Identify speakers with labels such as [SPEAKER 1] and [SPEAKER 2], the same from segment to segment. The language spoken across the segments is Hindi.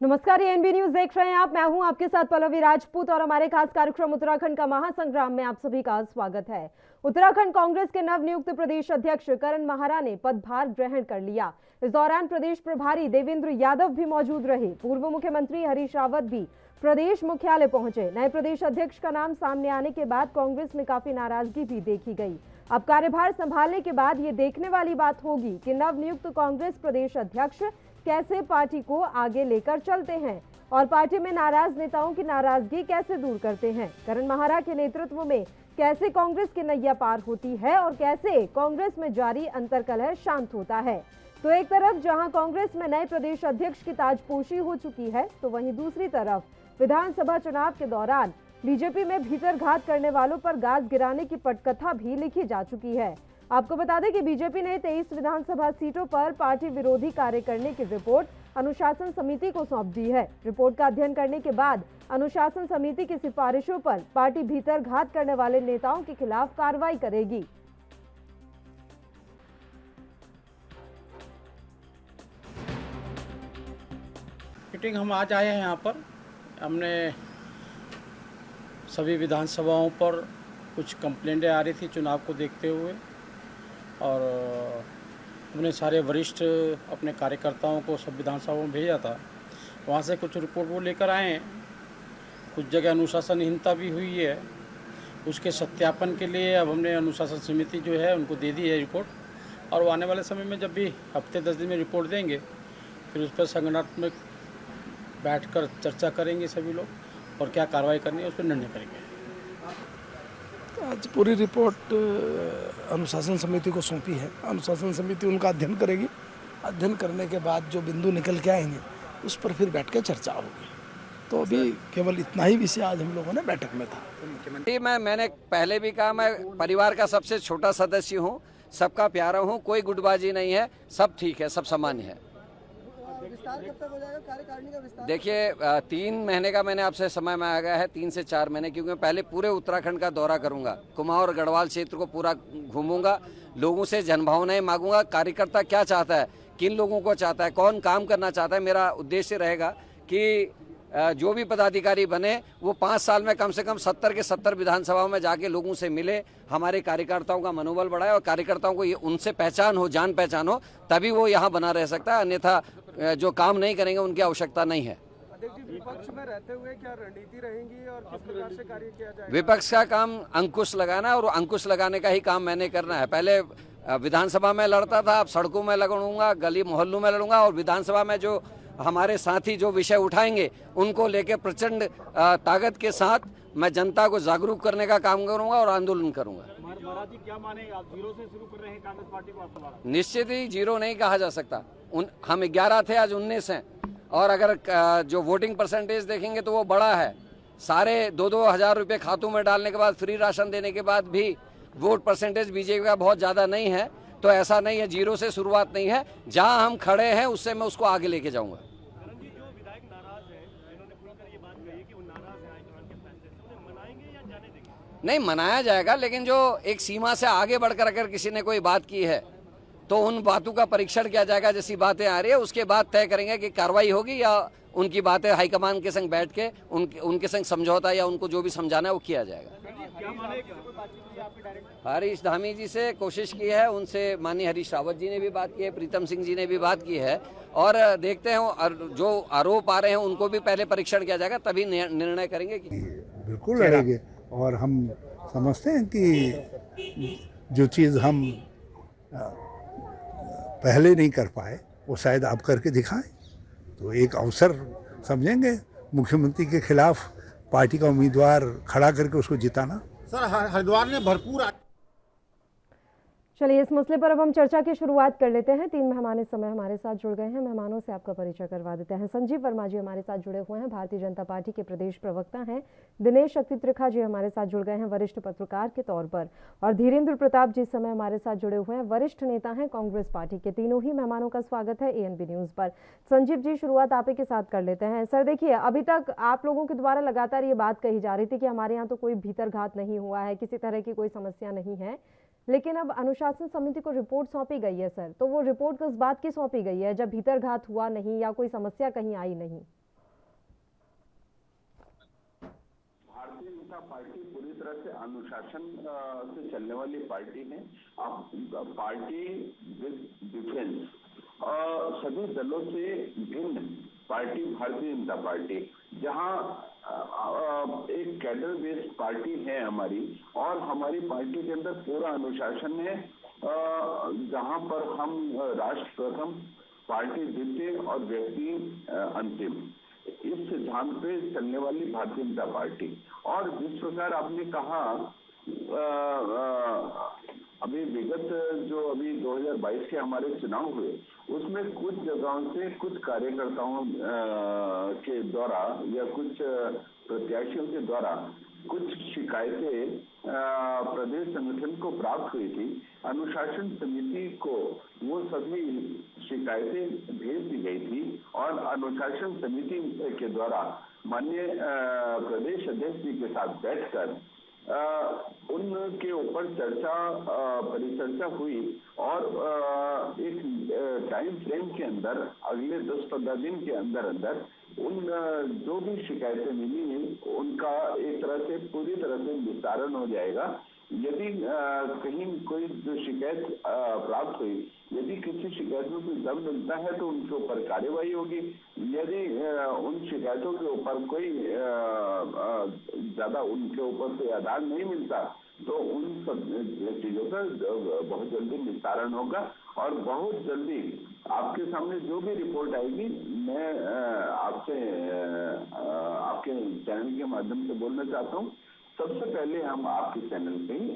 [SPEAKER 1] नमस्कार, ये एनबी न्यूज देख रहे हैं आप। मैं हूं आपके साथ पल्लवी राजपूत और हमारे खास कार्यक्रम उत्तराखंड का महासंग्राम में आप सभी का स्वागत है। उत्तराखंड कांग्रेस के नवनियुक्त प्रदेश अध्यक्ष करण माहरा ने पदभार ग्रहण कर लिया। इस दौरान प्रदेश प्रभारी देवेंद्र यादव भी मौजूद रहे। पूर्व मुख्यमंत्री हरीश रावत भी प्रदेश मुख्यालय पहुंचे। नए प्रदेश अध्यक्ष का नाम सामने आने के बाद कांग्रेस में काफी नाराजगी भी देखी गई। अब कार्यभार संभालने के बाद ये देखने वाली बात होगी कि नवनियुक्त कांग्रेस प्रदेश अध्यक्ष कैसे पार्टी को आगे लेकर चलते हैं और पार्टी में नाराज नेताओं की नाराजगी कैसे दूर करते हैं। करण माहरा के नेतृत्व में कैसे कांग्रेस की नैया पार होती है और कैसे कांग्रेस में जारी अंतर्कलह शांत होता है। तो एक तरफ जहां कांग्रेस में नए प्रदेश अध्यक्ष की ताजपोशी हो चुकी है, तो वहीं दूसरी तरफ विधानसभा चुनाव के दौरान बीजेपी में भीतरघात करने वालों पर गाज गिराने की पटकथा भी लिखी जा चुकी है। आपको बता दें कि बीजेपी ने 23 विधानसभा सीटों पर पार्टी विरोधी कार्य करने की रिपोर्ट अनुशासन समिति को सौंप दी है। रिपोर्ट का अध्ययन करने के बाद अनुशासन समिति की सिफारिशों पर पार्टी भीतरघात करने वाले नेताओं के खिलाफ कार्रवाई करेगी।
[SPEAKER 2] मीटिंग हम आज आए हैं यहाँ पर। हमने सभी विधानसभाओं पर कुछ कंप्लेंटें आ रही थी चुनाव को देखते हुए, और हमने सारे वरिष्ठ अपने कार्यकर्ताओं को सब विधानसभाओं में भेजा था। वहाँ से कुछ रिपोर्ट वो लेकर आए हैं। कुछ जगह अनुशासनहीनता भी हुई है, उसके सत्यापन के लिए अब हमने अनुशासन समिति जो है उनको दे दी है रिपोर्ट, और वो आने वाले समय में जब भी हफ्ते 10 दिन में रिपोर्ट देंगे फिर उस पर संगठनात्मक बैठकर चर्चा करेंगे सभी लोग, और क्या कार्रवाई करनी है उस पर निर्णय करेंगे।
[SPEAKER 3] आज पूरी रिपोर्ट अनुशासन समिति को सौंपी है। अनुशासन समिति उनका अध्ययन करेगी। अध्ययन करने के बाद जो बिंदु निकल के आएंगे उस पर फिर बैठ के चर्चा होगी। तो अभी केवल इतना ही विषय आज हम लोगों ने बैठक में था।
[SPEAKER 4] मैंने पहले भी कहा, मैं परिवार का सबसे छोटा सदस्य हूँ, सबका प्यारा हूँ, कोई गुटबाजी नहीं है, सब ठीक है, सब सामान्य है।
[SPEAKER 5] विस्तार कब तक हो जाएगा कार्यकारिणी का विस्तार?
[SPEAKER 4] देखिए, 3 महीने का मैंने आपसे समय मांगा गया है, 3 से 4 महीने, क्योंकि मैं पहले पूरे उत्तराखंड का दौरा करूंगा, कुमाऊं और गढ़वाल क्षेत्र को पूरा घूमूंगा, लोगों से जनभावनाएं मांगूंगा, कार्यकर्ता क्या चाहता है, किन लोगों को चाहता है, कौन काम करना चाहता है। मेरा उद्देश्य रहेगा कि जो भी पदाधिकारी बने वो 5 साल में कम से कम 70 के 70 विधानसभाओं में जाके लोगों से मिले, हमारे कार्यकर्ताओं का मनोबल बढ़ाए और कार्यकर्ताओं को ये उनसे पहचान हो, जान पहचान हो, तभी वो यहाँ बना रह सकता है। अन्यथा जो काम नहीं करेंगे उनकी आवश्यकता नहीं है।
[SPEAKER 5] अध्यक्ष जी, विपक्ष में रहते हुए क्या रणनीति रहेंगी और किस प्रकार से कार्य किया जाएगा?
[SPEAKER 4] विपक्ष का काम अंकुश लगाना, और अंकुश लगाने का ही काम मैंने करना है। पहले विधानसभा में लड़ता था, अब सड़कों में लड़ूंगा, गली मोहल्लों में लड़ूंगा, और विधानसभा में जो हमारे साथी जो विषय उठाएंगे उनको लेकर प्रचंड ताकत के साथ मैं जनता को जागरूक करने का काम करूंगा और आंदोलन करूंगा।
[SPEAKER 2] महाराज जी क्या माने, आप जीरो से शुरू कर रहे हैं कांग्रेस पार्टी को? आपका
[SPEAKER 4] निश्चित ही जीरो नहीं कहा जा सकता। हम 11 थे, आज 19 हैं, और अगर जो वोटिंग परसेंटेज देखेंगे तो वो बड़ा है। सारे 2-2 हज़ार रुपये खातों में डालने के बाद, फ्री राशन देने के बाद भी वोट परसेंटेज बीजेपी का बहुत ज़्यादा नहीं है। तो ऐसा नहीं है, जीरो से शुरुआत नहीं है। जहां हम खड़े हैं उससे मैं उसको आगे लेके जाऊंगा। नहीं, मनाया जाएगा, लेकिन जो एक सीमा से आगे बढ़कर अगर किसी ने कोई बात की है तो उन बातों का परीक्षण किया जाएगा। जैसी बातें आ रही है उसके बाद तय करेंगे कि कार्रवाई होगी या उनकी बातें हाईकमान के संग बैठ के उनके संग समझौता या उनको जो भी समझाना है वो किया जाएगा। हरीश धामी जी से कोशिश की है, उनसे माननीय हरीश रावत जी ने भी बात की है, प्रीतम सिंह जी ने भी बात की है, और देखते हैं जो आरोप आ रहे हैं उनको भी पहले परीक्षण किया जाएगा, तभी निर्णय करेंगे कि
[SPEAKER 6] बिल्कुल लड़ेंगे। और हम समझते हैं कि जो चीज़ हम पहले नहीं कर पाए वो शायद आप करके दिखाएं, तो एक अवसर समझेंगे मुख्यमंत्री के खिलाफ पार्टी का उम्मीदवार खड़ा करके उसको जिताना।
[SPEAKER 5] सर, हरिद्वार ने भरपूर।
[SPEAKER 1] चलिए, इस मसले पर अब हम चर्चा की शुरुआत कर लेते हैं। 3 मेहमान इस समय हमारे साथ जुड़ गए हैं। मेहमानों से आपका परिचय करवा देते हैं। संजीव वर्मा जी हमारे साथ जुड़े हुए हैं, भारतीय जनता पार्टी के प्रदेश प्रवक्ता हैं। दिनेश शक्ति त्रिखा जी हमारे साथ जुड़ गए हैं, वरिष्ठ पत्रकार के तौर पर। और धीरेन्द्र प्रताप जी इस समय हमारे साथ जुड़े हुए हैं, वरिष्ठ नेता हैं कांग्रेस पार्टी के। तीनों ही मेहमानों का स्वागत है एएनबी न्यूज पर। संजीव जी, शुरुआत आप ही के साथ कर लेते हैं। सर, देखिए, अभी तक आप लोगों के द्वारा लगातार ये बात कही जा रही थी कि हमारे यहाँ तो कोई भीतरघात नहीं हुआ है, किसी तरह की कोई समस्या नहीं है, लेकिन अब अनुशासन समिति को रिपोर्ट सौंपी गई है। सर, तो वो रिपोर्ट किस बात की सौंपी गई है जब भीतरघात हुआ नहीं या कोई समस्या कहीं आई नहीं?
[SPEAKER 7] जनता पार्टी पूरी तरह से अनुशासन से चलने वाली पार्टी है। अब पार्टी विद डिफेंस सभी दलों से भिन्न पार्टी भारतीय जनता पार्टी, जहां एक कैडर बेस्ड पार्टी है हमारी, और हमारी पार्टी के अंदर पूरा अनुशासन है, जहां पर हम राष्ट्र प्रथम, पार्टी द्वितीय और व्यक्ति अंतिम, इस सिद्धांत पे चलने वाली भारतीय जनता पार्टी। और जिस प्रकार आपने कहा, अभी विगत जो अभी 2022 के हमारे चुनाव हुए, उसमें कुछ जगहों से कुछ कार्यकर्ताओं के द्वारा या कुछ प्रत्याशियों के द्वारा कुछ शिकायतें प्रदेश संगठन को प्राप्त हुई थी। अनुशासन समिति को वो सभी शिकायतें भेज दी गई थी और अनुशासन समिति के द्वारा माननीय प्रदेश अध्यक्ष जी के साथ बैठकर उनके ऊपर परिचर्चा हुई और एक टाइम फ्रेम के अंदर अगले 10-15 दिन के अंदर उन जो भी शिकायतें मिली उनका एक तरह से पूरी तरह से निस्तारण हो जाएगा। यदि कहीं कोई जो शिकायत प्राप्त हुई, यदि किसी शिकायत में कोई दम मिलता है तो उनके ऊपर कार्यवाही होगी। यदि उन शिकायतों के ऊपर कोई ज्यादा उनके ऊपर कोई आधार नहीं मिलता तो उन सब चीजों का बहुत जल्दी निस्तारण होगा और बहुत जल्दी आपके सामने जो भी रिपोर्ट आएगी मैं आपसे आपके चैनल के माध्यम से बोलना चाहता हूँ। सबसे पहले हम आपके चैनल पे ही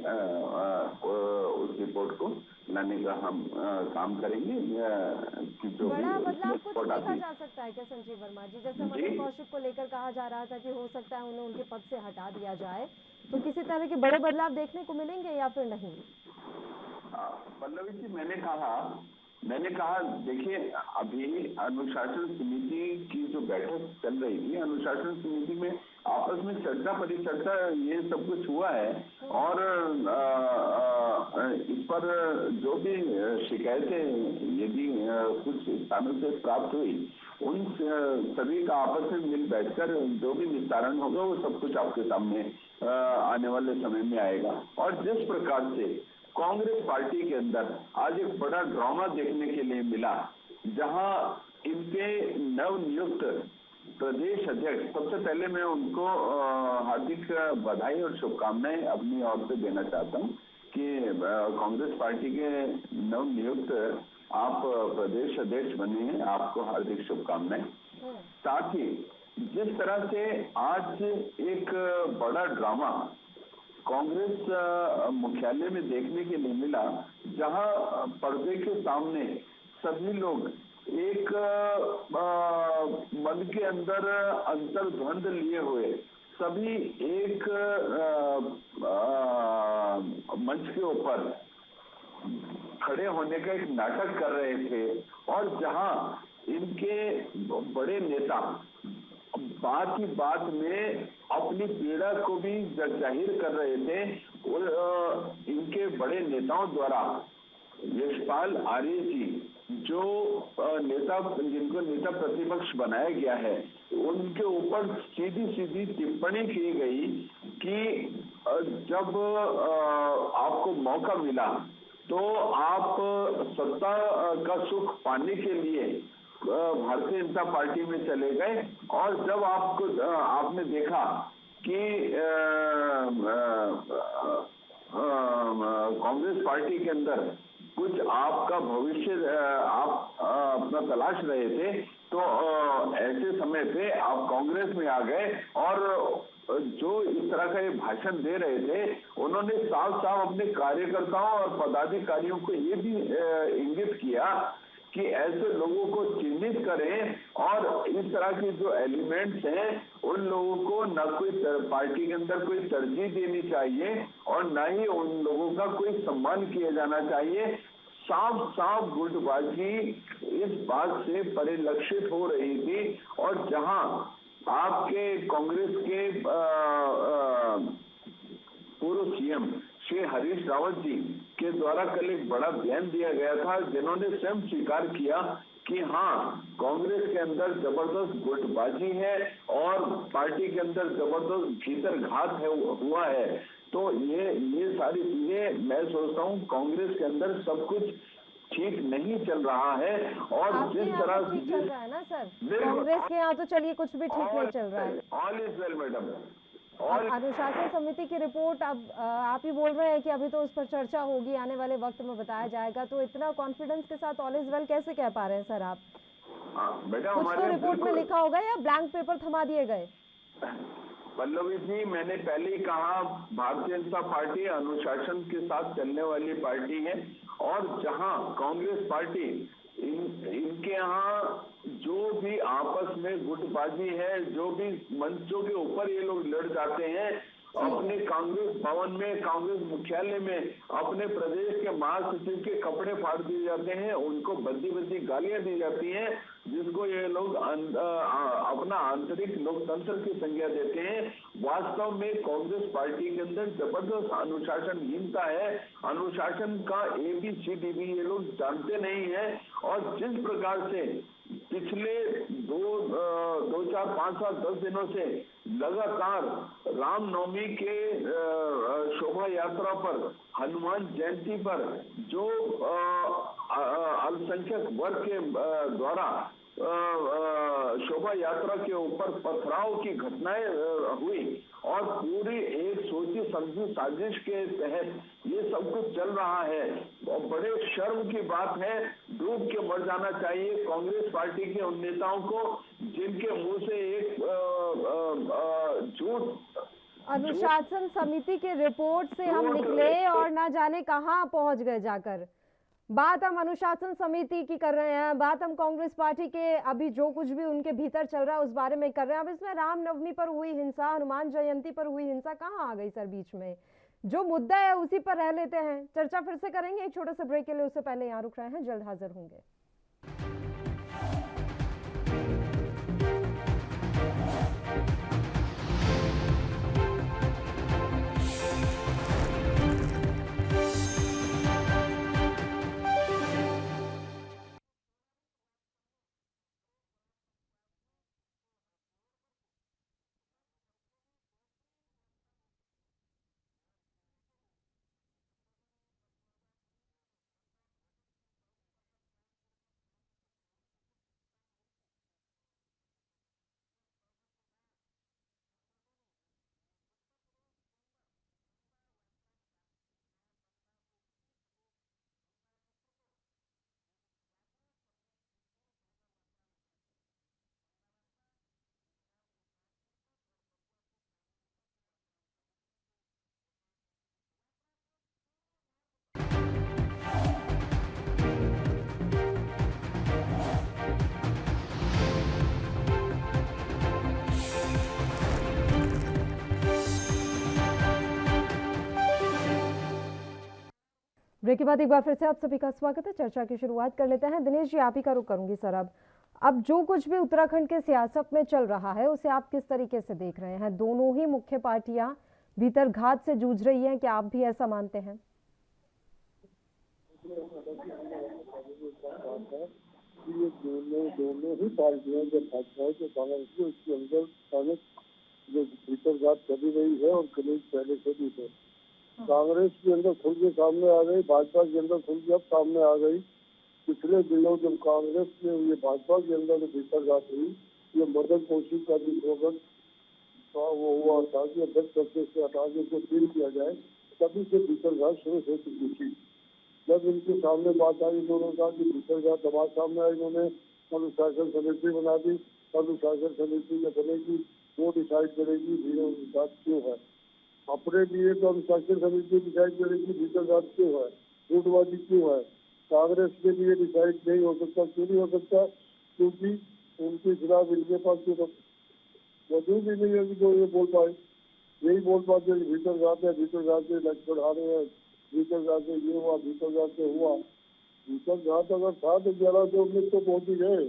[SPEAKER 7] उस रिपोर्ट को लाने का हम काम करेंगे कि जो
[SPEAKER 1] बड़ा बदलाव कुछ देखा जा सकता है क्या संजीव वर्मा जी? जैसे मनीष कौशिक को लेकर कहा जा रहा था कि हो सकता है उन्हें उनके पद से हटा दिया जाए, तो किसी तरह के बड़े बदलाव देखने को मिलेंगे या फिर नहीं?
[SPEAKER 7] पल्लवी जी, मैंने कहा देखिए, अभी अनुशासन समिति की जो बैठक चल रही थी, अनुशासन समिति में आपस में चर्चा परिचर्चा ये सब कुछ हुआ है और इस पर जो भी शिकायतें यदि कुछ स्थानों से प्राप्त हुई, उन सभी का आपस में मिल बैठकर जो भी निस्तारण होगा वो सब कुछ आपके सामने आने वाले समय में आएगा। और जिस प्रकार से कांग्रेस पार्टी के अंदर आज एक बड़ा ड्रामा देखने के लिए मिला, जहां इनके नवनियुक्त प्रदेश अध्यक्ष, सबसे पहले मैं उनको हार्दिक बधाई और शुभकामनाएं अपनी ओर से देना चाहता हूं कि कांग्रेस पार्टी के नवनियुक्त आप प्रदेश अध्यक्ष बने हैं, आपको हार्दिक शुभकामनाएं। साथ ही जिस तरह से आज एक बड़ा ड्रामा कांग्रेस मुख्यालय में देखने के लिए मिला, जहां पर्दे के सामने सभी लोग एक मन के अंदर अंतर्द्वंद लिए हुए सभी एक मंच के ऊपर खड़े होने का एक नाटक कर रहे थे और जहां इनके बड़े नेता बात ही बात में अपनी पीड़ा को भी जाहिर कर रहे थे और इनके बड़े नेताओं द्वारा यशपाल आर्य जी जो नेता, जिनको नेता प्रतिपक्ष बनाया गया है, उनके ऊपर सीधी सीधी टिप्पणी की गई कि जब आपको मौका मिला तो आप सत्ता का सुख पाने के लिए भारतीय जनता पार्टी में चले गए और जब आपने देखा कि कांग्रेस पार्टी के अंदर कुछ आपका भविष्य आप अपना तलाश रहे थे, तो ऐसे समय पे आप कांग्रेस में आ गए और जो इस तरह का ये भाषण दे रहे थे, उन्होंने साफ साफ अपने कार्यकर्ताओं और पदाधिकारियों को ये भी इंगित किया कि ऐसे लोगों को चिन्हित करें और इस तरह के जो एलिमेंट्स हैं उन लोगों को न कोई पार्टी के अंदर कोई तरजीह देनी चाहिए और न ही उन लोगों का कोई सम्मान किया जाना चाहिए। साफ साफ गुटबाजी इस बात से परिलक्षित हो रही थी और जहां आपके कांग्रेस के पूर्व सीएम श्री हरीश रावत जी के द्वारा कल एक बड़ा बयान दिया गया था, जिन्होंने स्वयं स्वीकार किया कि हाँ, कांग्रेस के अंदर जबरदस्त गुटबाजी है और पार्टी के अंदर जबरदस्त भीतर घात है हुआ है। तो ये सारी चीजें मैं सोचता हूँ कांग्रेस के अंदर सब कुछ ठीक नहीं चल रहा है। और
[SPEAKER 1] आपके
[SPEAKER 7] जिस
[SPEAKER 1] यहाँ
[SPEAKER 7] तरह
[SPEAKER 1] सब ठीक चल रहा है ना सर?
[SPEAKER 7] बिल्कुल।
[SPEAKER 1] कांग्रेस के यहाँ तो चलिए कुछ भी ठीक नहीं चल रहा है।
[SPEAKER 7] All is well madam.
[SPEAKER 1] अब अनुशासन समिति की रिपोर्ट, अब आप ही बोल रहे हैं कि अभी तो उस पर चर्चा होगी, आने वाले वक्त में बताया जाएगा, तो इतना कॉन्फिडेंस के साथ ऑल इज वेल कैसे कह पा रहे हैं सर आप?
[SPEAKER 7] बेटा
[SPEAKER 1] कुछ तो रिपोर्ट में लिखा होगा या ब्लैंक पेपर थमा दिए गए?
[SPEAKER 7] पल्लवी जी, मैंने पहले ही कहा, भारतीय जनता पार्टी अनुशासन के साथ चलने वाली पार्टी है। और जहां कांग्रेस पार्टी इनके यहाँ जो भी आपस में गुटबाजी है, जो भी मंचों के ऊपर ये लोग लड़ जाते हैं, अपने कांग्रेस भवन में, कांग्रेस मुख्यालय में अपने प्रदेश के महासचिव के कपड़े फाड़ दिए जाते हैं, उनको बद्दी गालियां दी जाती हैं, जिसको ये लोग अपना आंतरिक लोकतंत्र की संज्ञा देते हैं। वास्तव में कांग्रेस पार्टी के अंदर जबरदस्त अनुशासनहीनता है। अनुशासन का ABCD भी ये लोग जानते नहीं है। और जिस प्रकार से पिछले 2, 4, 5, 7, 10 दिनों से लगातार रामनवमी के शोभा यात्रा पर, हनुमान जयंती पर जो अल्पसंख्यक वर्ग के द्वारा शोभा यात्रा के ऊपर पथराव की घटनाएं हुई और पूरी एक सोची समझी साजिश के तहत ये सब कुछ चल रहा है। और बड़े शर्म की बात है, डूब के मर जाना चाहिए कांग्रेस पार्टी के उन नेताओं को जिनके मुंह से एक झूठ।
[SPEAKER 1] अनुशासन समिति के रिपोर्ट से हम निकले और ना जाने कहां पहुंच गए जाकर। बात हम अनुशासन समिति की कर रहे हैं, बात हम कांग्रेस पार्टी के अभी जो कुछ भी उनके भीतर चल रहा है उस बारे में कर रहे हैं। अब इसमें रामनवमी पर हुई हिंसा, हनुमान जयंती पर हुई हिंसा कहाँ आ गई सर बीच में? जो मुद्दा है उसी पर रह लेते हैं, चर्चा फिर से करेंगे एक छोटे से ब्रेक के लिए। उससे पहले यहाँ रुक रहे हैं, जल्द हाजिर होंगे। ब्रेक के बाद एक बार फिर से आप सभी का स्वागत है। चर्चा की शुरुआत कर लेते हैं। दिनेश जी, आप ही का रुख करूंगी सर। अब जो कुछ भी उत्तराखंड के सियासत में चल रहा है उसे आप किस तरीके से देख रहे हैं? दोनों ही मुख्य पार्टियां भीतर घात से जूझ रही हैं, क्या आप भी ऐसा मानते हैं?
[SPEAKER 8] ये दोनों ही पार्टियां जब भाजपा है तो कांग्रेस की उसके अंदर कांग्रेस जो भीतर घात चली रही है और कलेश पहले से भी है। कांग्रेस के अंदर खुल के सामने आ गई, भाजपा के अंदर खुल के अब सामने आ गई। पिछले दिनों जब कांग्रेस में ये भाजपा के अंदर जो भीतर घात हुई, ये मदन कौशिक का भी प्रोग्राम वो हुआ था कि अध्यक्ष से हटा के उसको सील किया जाए, तभी से भीतर घात शुरू हो चुकी थी। जब इनके सामने बात आई, इन्होंने कहा कि भीतर घात दबाव सामने आई, इन्होंने अनुशासन समिति बना दी। अनुशासन समिति में बनेगी, वो डिसाइड करेगी भीतर घात क्यों है। अपने लिए तो अनुशासन समिति डिसाइड करेगी भीतर घात क्यों है, गुटबाजी क्यों है। कांग्रेस के लिए डिसाइड नहीं हो सकता। क्यों नहीं हो सकता? क्योंकि उनके खिलाफ इनके पास तो वजूद ही नहीं है कि जो ये बोल पाए। यही बोल पाते हैं भीतर घात है, भीतर घात से लक्ष्य बढ़ाने हैं, भीतर घात से ये हुआ, भीतर घात से हुआ। भीतर घात अगर था तो 1119 तो पहुंच ही गए,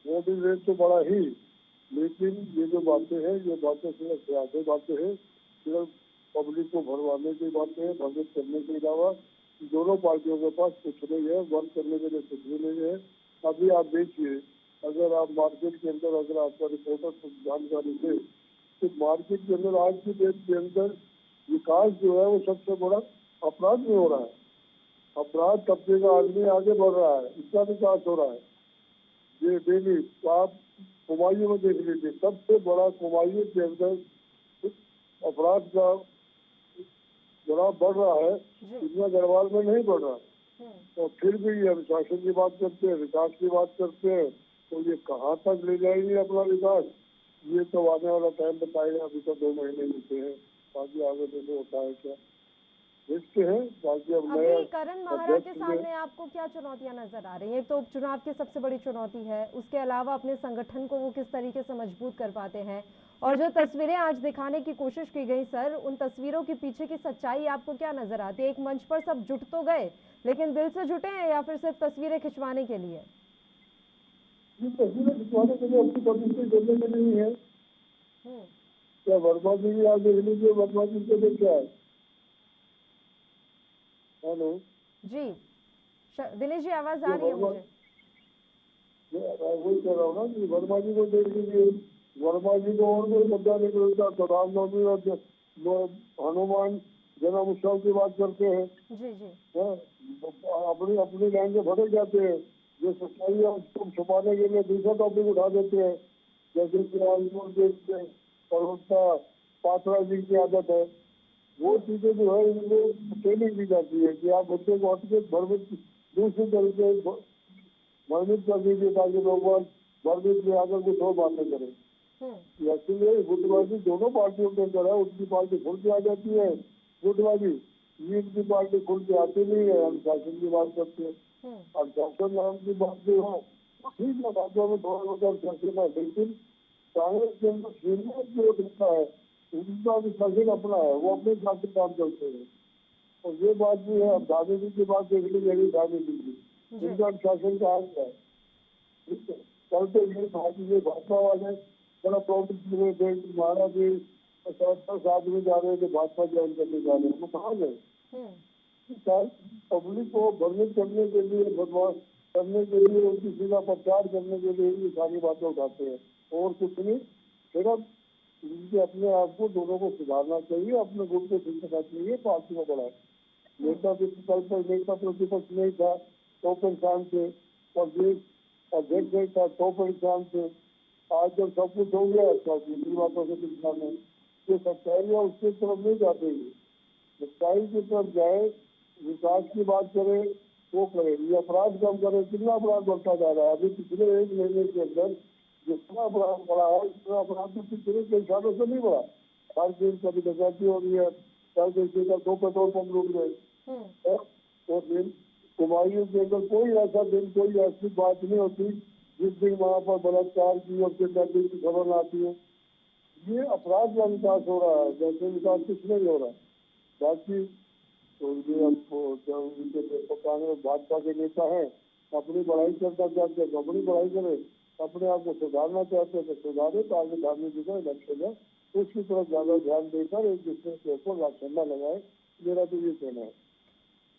[SPEAKER 8] वोटिंग रेट तो बड़ा ही। लेकिन ये जो बातें हैं, ये बातें सिर्फ सियासी बातें हैं, सिर्फ पब्लिक को भरवाने की बातें हैं। भ्रमित करने के अलावा दोनों पार्टियों के पास कुछ नहीं है, वर्क करने के लिए कुछ भी नहीं है। अभी आप देखिए, अगर आप मार्केट के अंदर अगर आपका रिपोर्टर को जानकारी दे तो मार्केट के अंदर आज की डेट के अंदर विकास जो है वो सबसे बड़ा अपराध में हो रहा है। अपराध तबके का आदमी आगे बढ़ रहा है, इसका विकास हो रहा है। ये डेली आप कुमायूं में देख लीजिए, सबसे बड़ा कुमायूं के अंदर अपराध का जनाब बढ़ रहा है, इतना गढ़वाल में नहीं बढ़ रहा। और फिर भी ये अनुशासन की बात करते हैं, विकास की बात करते हैं, तो ये कहाँ तक ले जाएंगे अपना विकास, ये तो आने वाला टाइम बताएगा। अभी तो 2 महीने बीते हैं, बाकी आगे देखो होता है क्या, देखते हैं। बाकी अब नया
[SPEAKER 1] अभी करण महारा के सामने आपको क्या चुनौतियां नजर आ रही हैं? एक तो उपचुनाव की सबसे बड़ी चुनौती है, उसके अलावा अपने संगठन को वो किस तरीके से मजबूत कर पाते हैं, और जो तस्वीरें आज दिखाने की कोशिश की गई सर, उन तस्वीरों के पीछे की सच्चाई आपको क्या नजर आती है? एक मंच पर सब जुट तो गए, लेकिन दिल से जुटे हैं या फिर सिर्फ तस्वीरें खिंचवाने के लिए?
[SPEAKER 8] ये तस्वीरें खिंचवाने के लिए, अपनी पब्लिसिटी करने के लिए है। क्या वर्मा जी भी आप देख लीजिए, वर्मा जी को देख क्या है। हेलो
[SPEAKER 1] जी दिनेश जी, आवाज आ रही है मुझे?
[SPEAKER 8] वही कह रहा हूँ ना कि वर्मा जी को देख लीजिए, वर्मा जी को और कोई मुद्दा नहीं मिलता तो रामनवमी और हनुमान जन्म उत्सव की बात करते हैं।
[SPEAKER 1] जी जी
[SPEAKER 8] अपनी अपनी लाइन से भटक जाते हैं, जो सच्चाई है उसको छुपाने के लिए दूसरा टॉपिक उठा देते हैं। जैसे कि देखते और उसका पात्रा जी की आदत है, वो चीजें जो है इनको ट्रेनिंग दी जाती है कि आप बच्चे को हटके भ्रमित दूसरी तरीके भ्रमित कर दीजिए ताकि लोग भ्रमित में आकर कुछ और बातें करें। इसलिए गुटबाजी दोनों पार्टियों के अंदर है, उनकी पार्टी खुल के आ जाती है गुटबाजी, ये की पार्टी खुल के आती नहीं है, अनुशासन की बात करते हैं। अनुशासन नाम की बात जो है ठीक है, बातों में थोड़ा बहुत अनुशासन है, लेकिन कांग्रेस के अंदर सीनियर जो दिखता है उनका अनुशासन अपना है, वो अपने हिसाब से काम करते हैं। और ये बात भी है, अब दादी जी की बात देख लीजिए, दादी जी की उनका अनुशासन का हाल है। कल तो ये भाजपा वाले बड़ा प्रॉब्लम हुए थे, महाराज जी 10 आदमी जा रहे थे भाजपा ज्वाइन करने जा रहे हैं, वो कहाँ गए? पब्लिक को भ्रमित करने के लिए, बदमाश करने के लिए, उनकी सीधा प्रचार करने के लिए ये सारी बातें उठाते हैं और कुछ नहीं। सिर्फ इनके अपने आप को दोनों को सुधारना चाहिए, अपने गुट को ठीक करना चाहिए, पार्टी में बढ़ाए। नेता कल पर नेता प्रतिपक्ष नहीं था तो परेशान थे, और देश अध्यक्ष नहीं था तो परेशान थे। आज जब सब कुछ हो गया तो दूसरी बातों से परेशान है। जो सच्चाई है उसकी तरफ नहीं जाते ही, सच्चाई की तरफ जाए, विकास की बात करे वो करे, ये अपराध कम करे। कितना अपराध बढ़ता जा रहा है, अभी पिछले 1 महीने के अंदर जितना अपराध बढ़ा है इतना अपराध तो पिछले कई सालों से नहीं बढ़ा। हर दिन कभी डकैती हो रही है, कल देखिएगा 2 पेट्रोल पंप लूट गए, और दिन कुमायूं के अंदर कोई ऐसा दिन, कोई ऐसी बात नहीं होती जिस दिन वहाँ पर बलात्कार की और किडनैपिंग की खबर आती है। ये अपराध का विकास हो रहा है, जैसे विकास कुछ नहीं हो रहा। बाकी तो कांग्रेस भाजपा के नेता हैं, अपनी पढ़ाई करना चाहते हैं, अपनी पढ़ाई करें, अपने आप को सुधारना चाहते हैं तो सुधारे, तो आगे धार्मिक इलेक्शन है उसकी तरफ ज्यादा ध्यान देकर एक दूसरे के ऊपर राजसंधा लगाए, मेरा तो ये कहना है।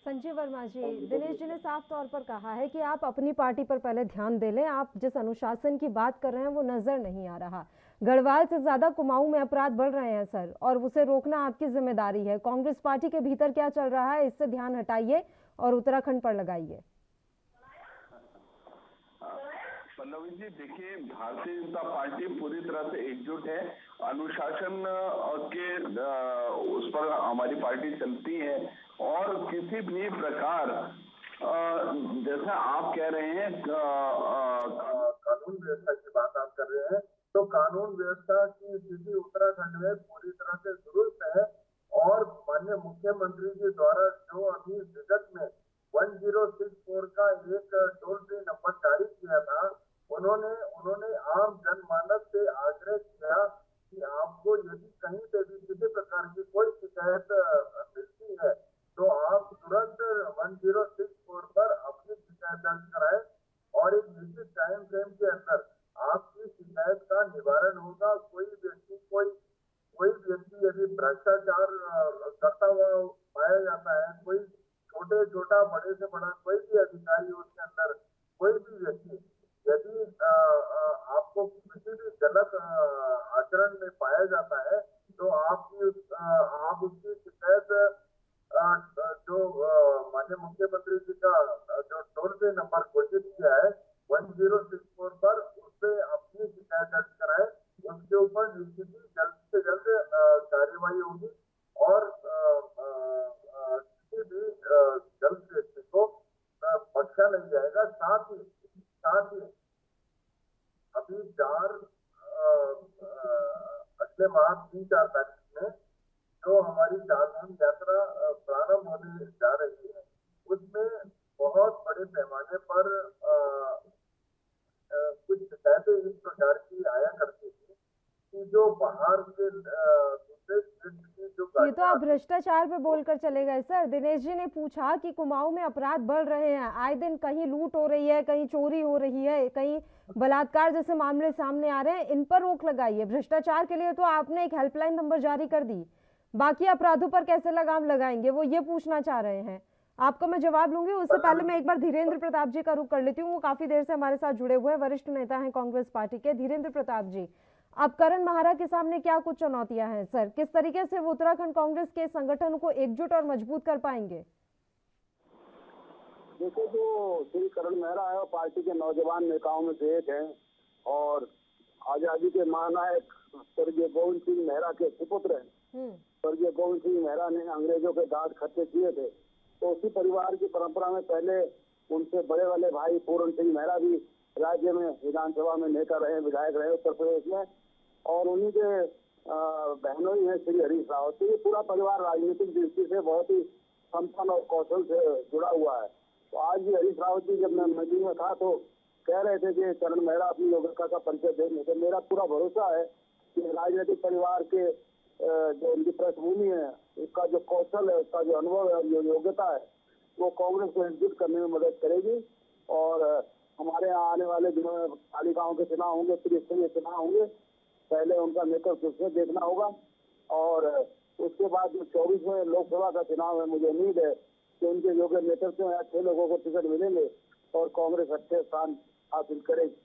[SPEAKER 1] संजीव वर्मा जी, दिनेश जी ने साफ तौर पर कहा है कि आप अपनी पार्टी पर पहले ध्यान दे लें, आप जिस अनुशासन की बात कर रहे हैं वो नजर नहीं आ रहा। गढ़वाल से ज्यादा कुमाऊं में अपराध बढ़ रहे हैं सर, और उसे रोकना आपकी जिम्मेदारी है। कांग्रेस पार्टी के भीतर क्या चल रहा है, इससे ध्यान हटाइए और उत्तराखंड पर लगाइए।
[SPEAKER 7] पल्लवी जी देखिए, भारतीय जनता पार्टी पूरी तरह से एकजुट है, अनुशासन के उस पर हमारी पार्टी चलती है, और किसी भी प्रकार जैसा आप कह रहे हैं कानून व्यवस्था की बात आप कर रहे हैं, तो कानून व्यवस्था की स्थिति उत्तराखंड में पूरी तरह से दुरुस्त है। और माननीय मुख्यमंत्री जी द्वारा जो अभी विगत में 1064 का एक टोल फ्री नंबर जारी किया था, उन्होंने आम जनमानस से आग्रह किया कि आपको यदि कहीं पे भी किसी प्रकार की कोई शिकायत मिलती है तो आप तुरंत 1064 पर अपनी शिकायत दर्ज कराएं, और एक निश्चित टाइम फ्रेम के अंदर आपकी शिकायत का निवारण होगा। कोई व्यक्ति यदि भ्रष्टाचार करता हुआ पाया जाता है, कोई छोटा बड़े से बड़ा कोई भी अधिकारी उसके अंदर कोई भी व्यक्ति
[SPEAKER 8] को किसी भी गलत आचरण में पाया जाता है तो आप उसकी शिकायत जो माननीय मुख्यमंत्री जी का जो टोल फ्री नंबर घोषित किया है 1064 पर उससे अपनी शिकायत दर्ज कराए, उसके ऊपर निश्चित ही जल्द से जल्द कार्यवाही होगी और किसी भी जल व्यक्ति को बख्शा नहीं जाएगा। साथ ही अभी अगले माह 3-4 तारीख में जो हमारी चारधाम यात्रा प्रारंभ होने जा रही है उसमें बहुत बड़े पैमाने पर कुछ शिकायतें इस प्रकार की आया करती थी कि जो बाहर के दूसरे स्टेट की जो
[SPEAKER 1] ये तो आप भ्रष्टाचार पे बोलकर चले गए सर। दिनेश जी ने पूछा कि कुमाऊं में अपराध बढ़ रहे हैं, आए दिन कहीं लूट हो रही है, कहीं चोरी हो रही है, कहीं बलात्कार जैसे मामले सामने आ रहे हैं, इन पर रोक लगाइए। भ्रष्टाचार के लिए तो आपने एक हेल्पलाइन नंबर जारी कर दी, बाकी अपराधों पर कैसे लगाम लगाएंगे, वो ये पूछना चाह रहे हैं। आपको मैं जवाब लूंगी, उससे पहले मैं एक बार धीरेन्द्र प्रताप जी का रुख कर लेती हूँ। वो काफी देर से हमारे साथ जुड़े हुए हैं, वरिष्ठ नेता हैं कांग्रेस पार्टी के। धीरेन्द्र प्रताप जी, अब करण महारा के सामने क्या कुछ चुनौतियां हैं सर? किस तरीके से वो उत्तराखंड कांग्रेस के संगठन को एकजुट और मजबूत कर पाएंगे?
[SPEAKER 8] देखो, जो श्री करण मेहरा है पार्टी के नौजवान नेताओं में से एक हैं और आजादी के महानायक स्वर्गीय गोविंद सिंह मेहरा के सुपुत्र हैं। स्वर्गीय गोविंद सिंह मेहरा ने अंग्रेजों के दांत खट्टे किए थे, तो उसी परिवार की परंपरा में पहले उनसे बड़े वाले भाई पूर्ण सिंह मेहरा भी राज्य में विधानसभा में नेता रहे, विधायक रहे उत्तर प्रदेश में, और उन्हीं के बहनों ही है श्री हरीश रावत। तो ये पूरा परिवार राजनीतिक दृष्टि से बहुत ही संपन्न और कौशल से जुड़ा हुआ है। तो आज भी हरीश रावत जी जब मैं मीटिंग में था तो कह रहे थे कि करण मेहरा अपनी योग्यता का परिचय देंगे, तो मेरा पूरा भरोसा है कि राजनीतिक परिवार के जो उनकी पृष्ठभूमि है, उसका जो कौशल है, उसका जो अनुभव है, जो योग्यता है, वो कांग्रेस को एकजुट करने में मदद करेगी। और हमारे यहाँ आने वाले दिनों में पालिकाओं के चुनाव होंगे, त्रिस्तरीय चुनाव होंगे, पहले उनका नेतृत्व से देखना होगा और उसके बाद जो 24 में लोकसभा का चुनाव है, मुझे उम्मीद है कि उनके योग्य नेतृत्व में अच्छे लोगों को टिकट मिलेंगे और कांग्रेस अच्छे स्थान हासिल करेगी।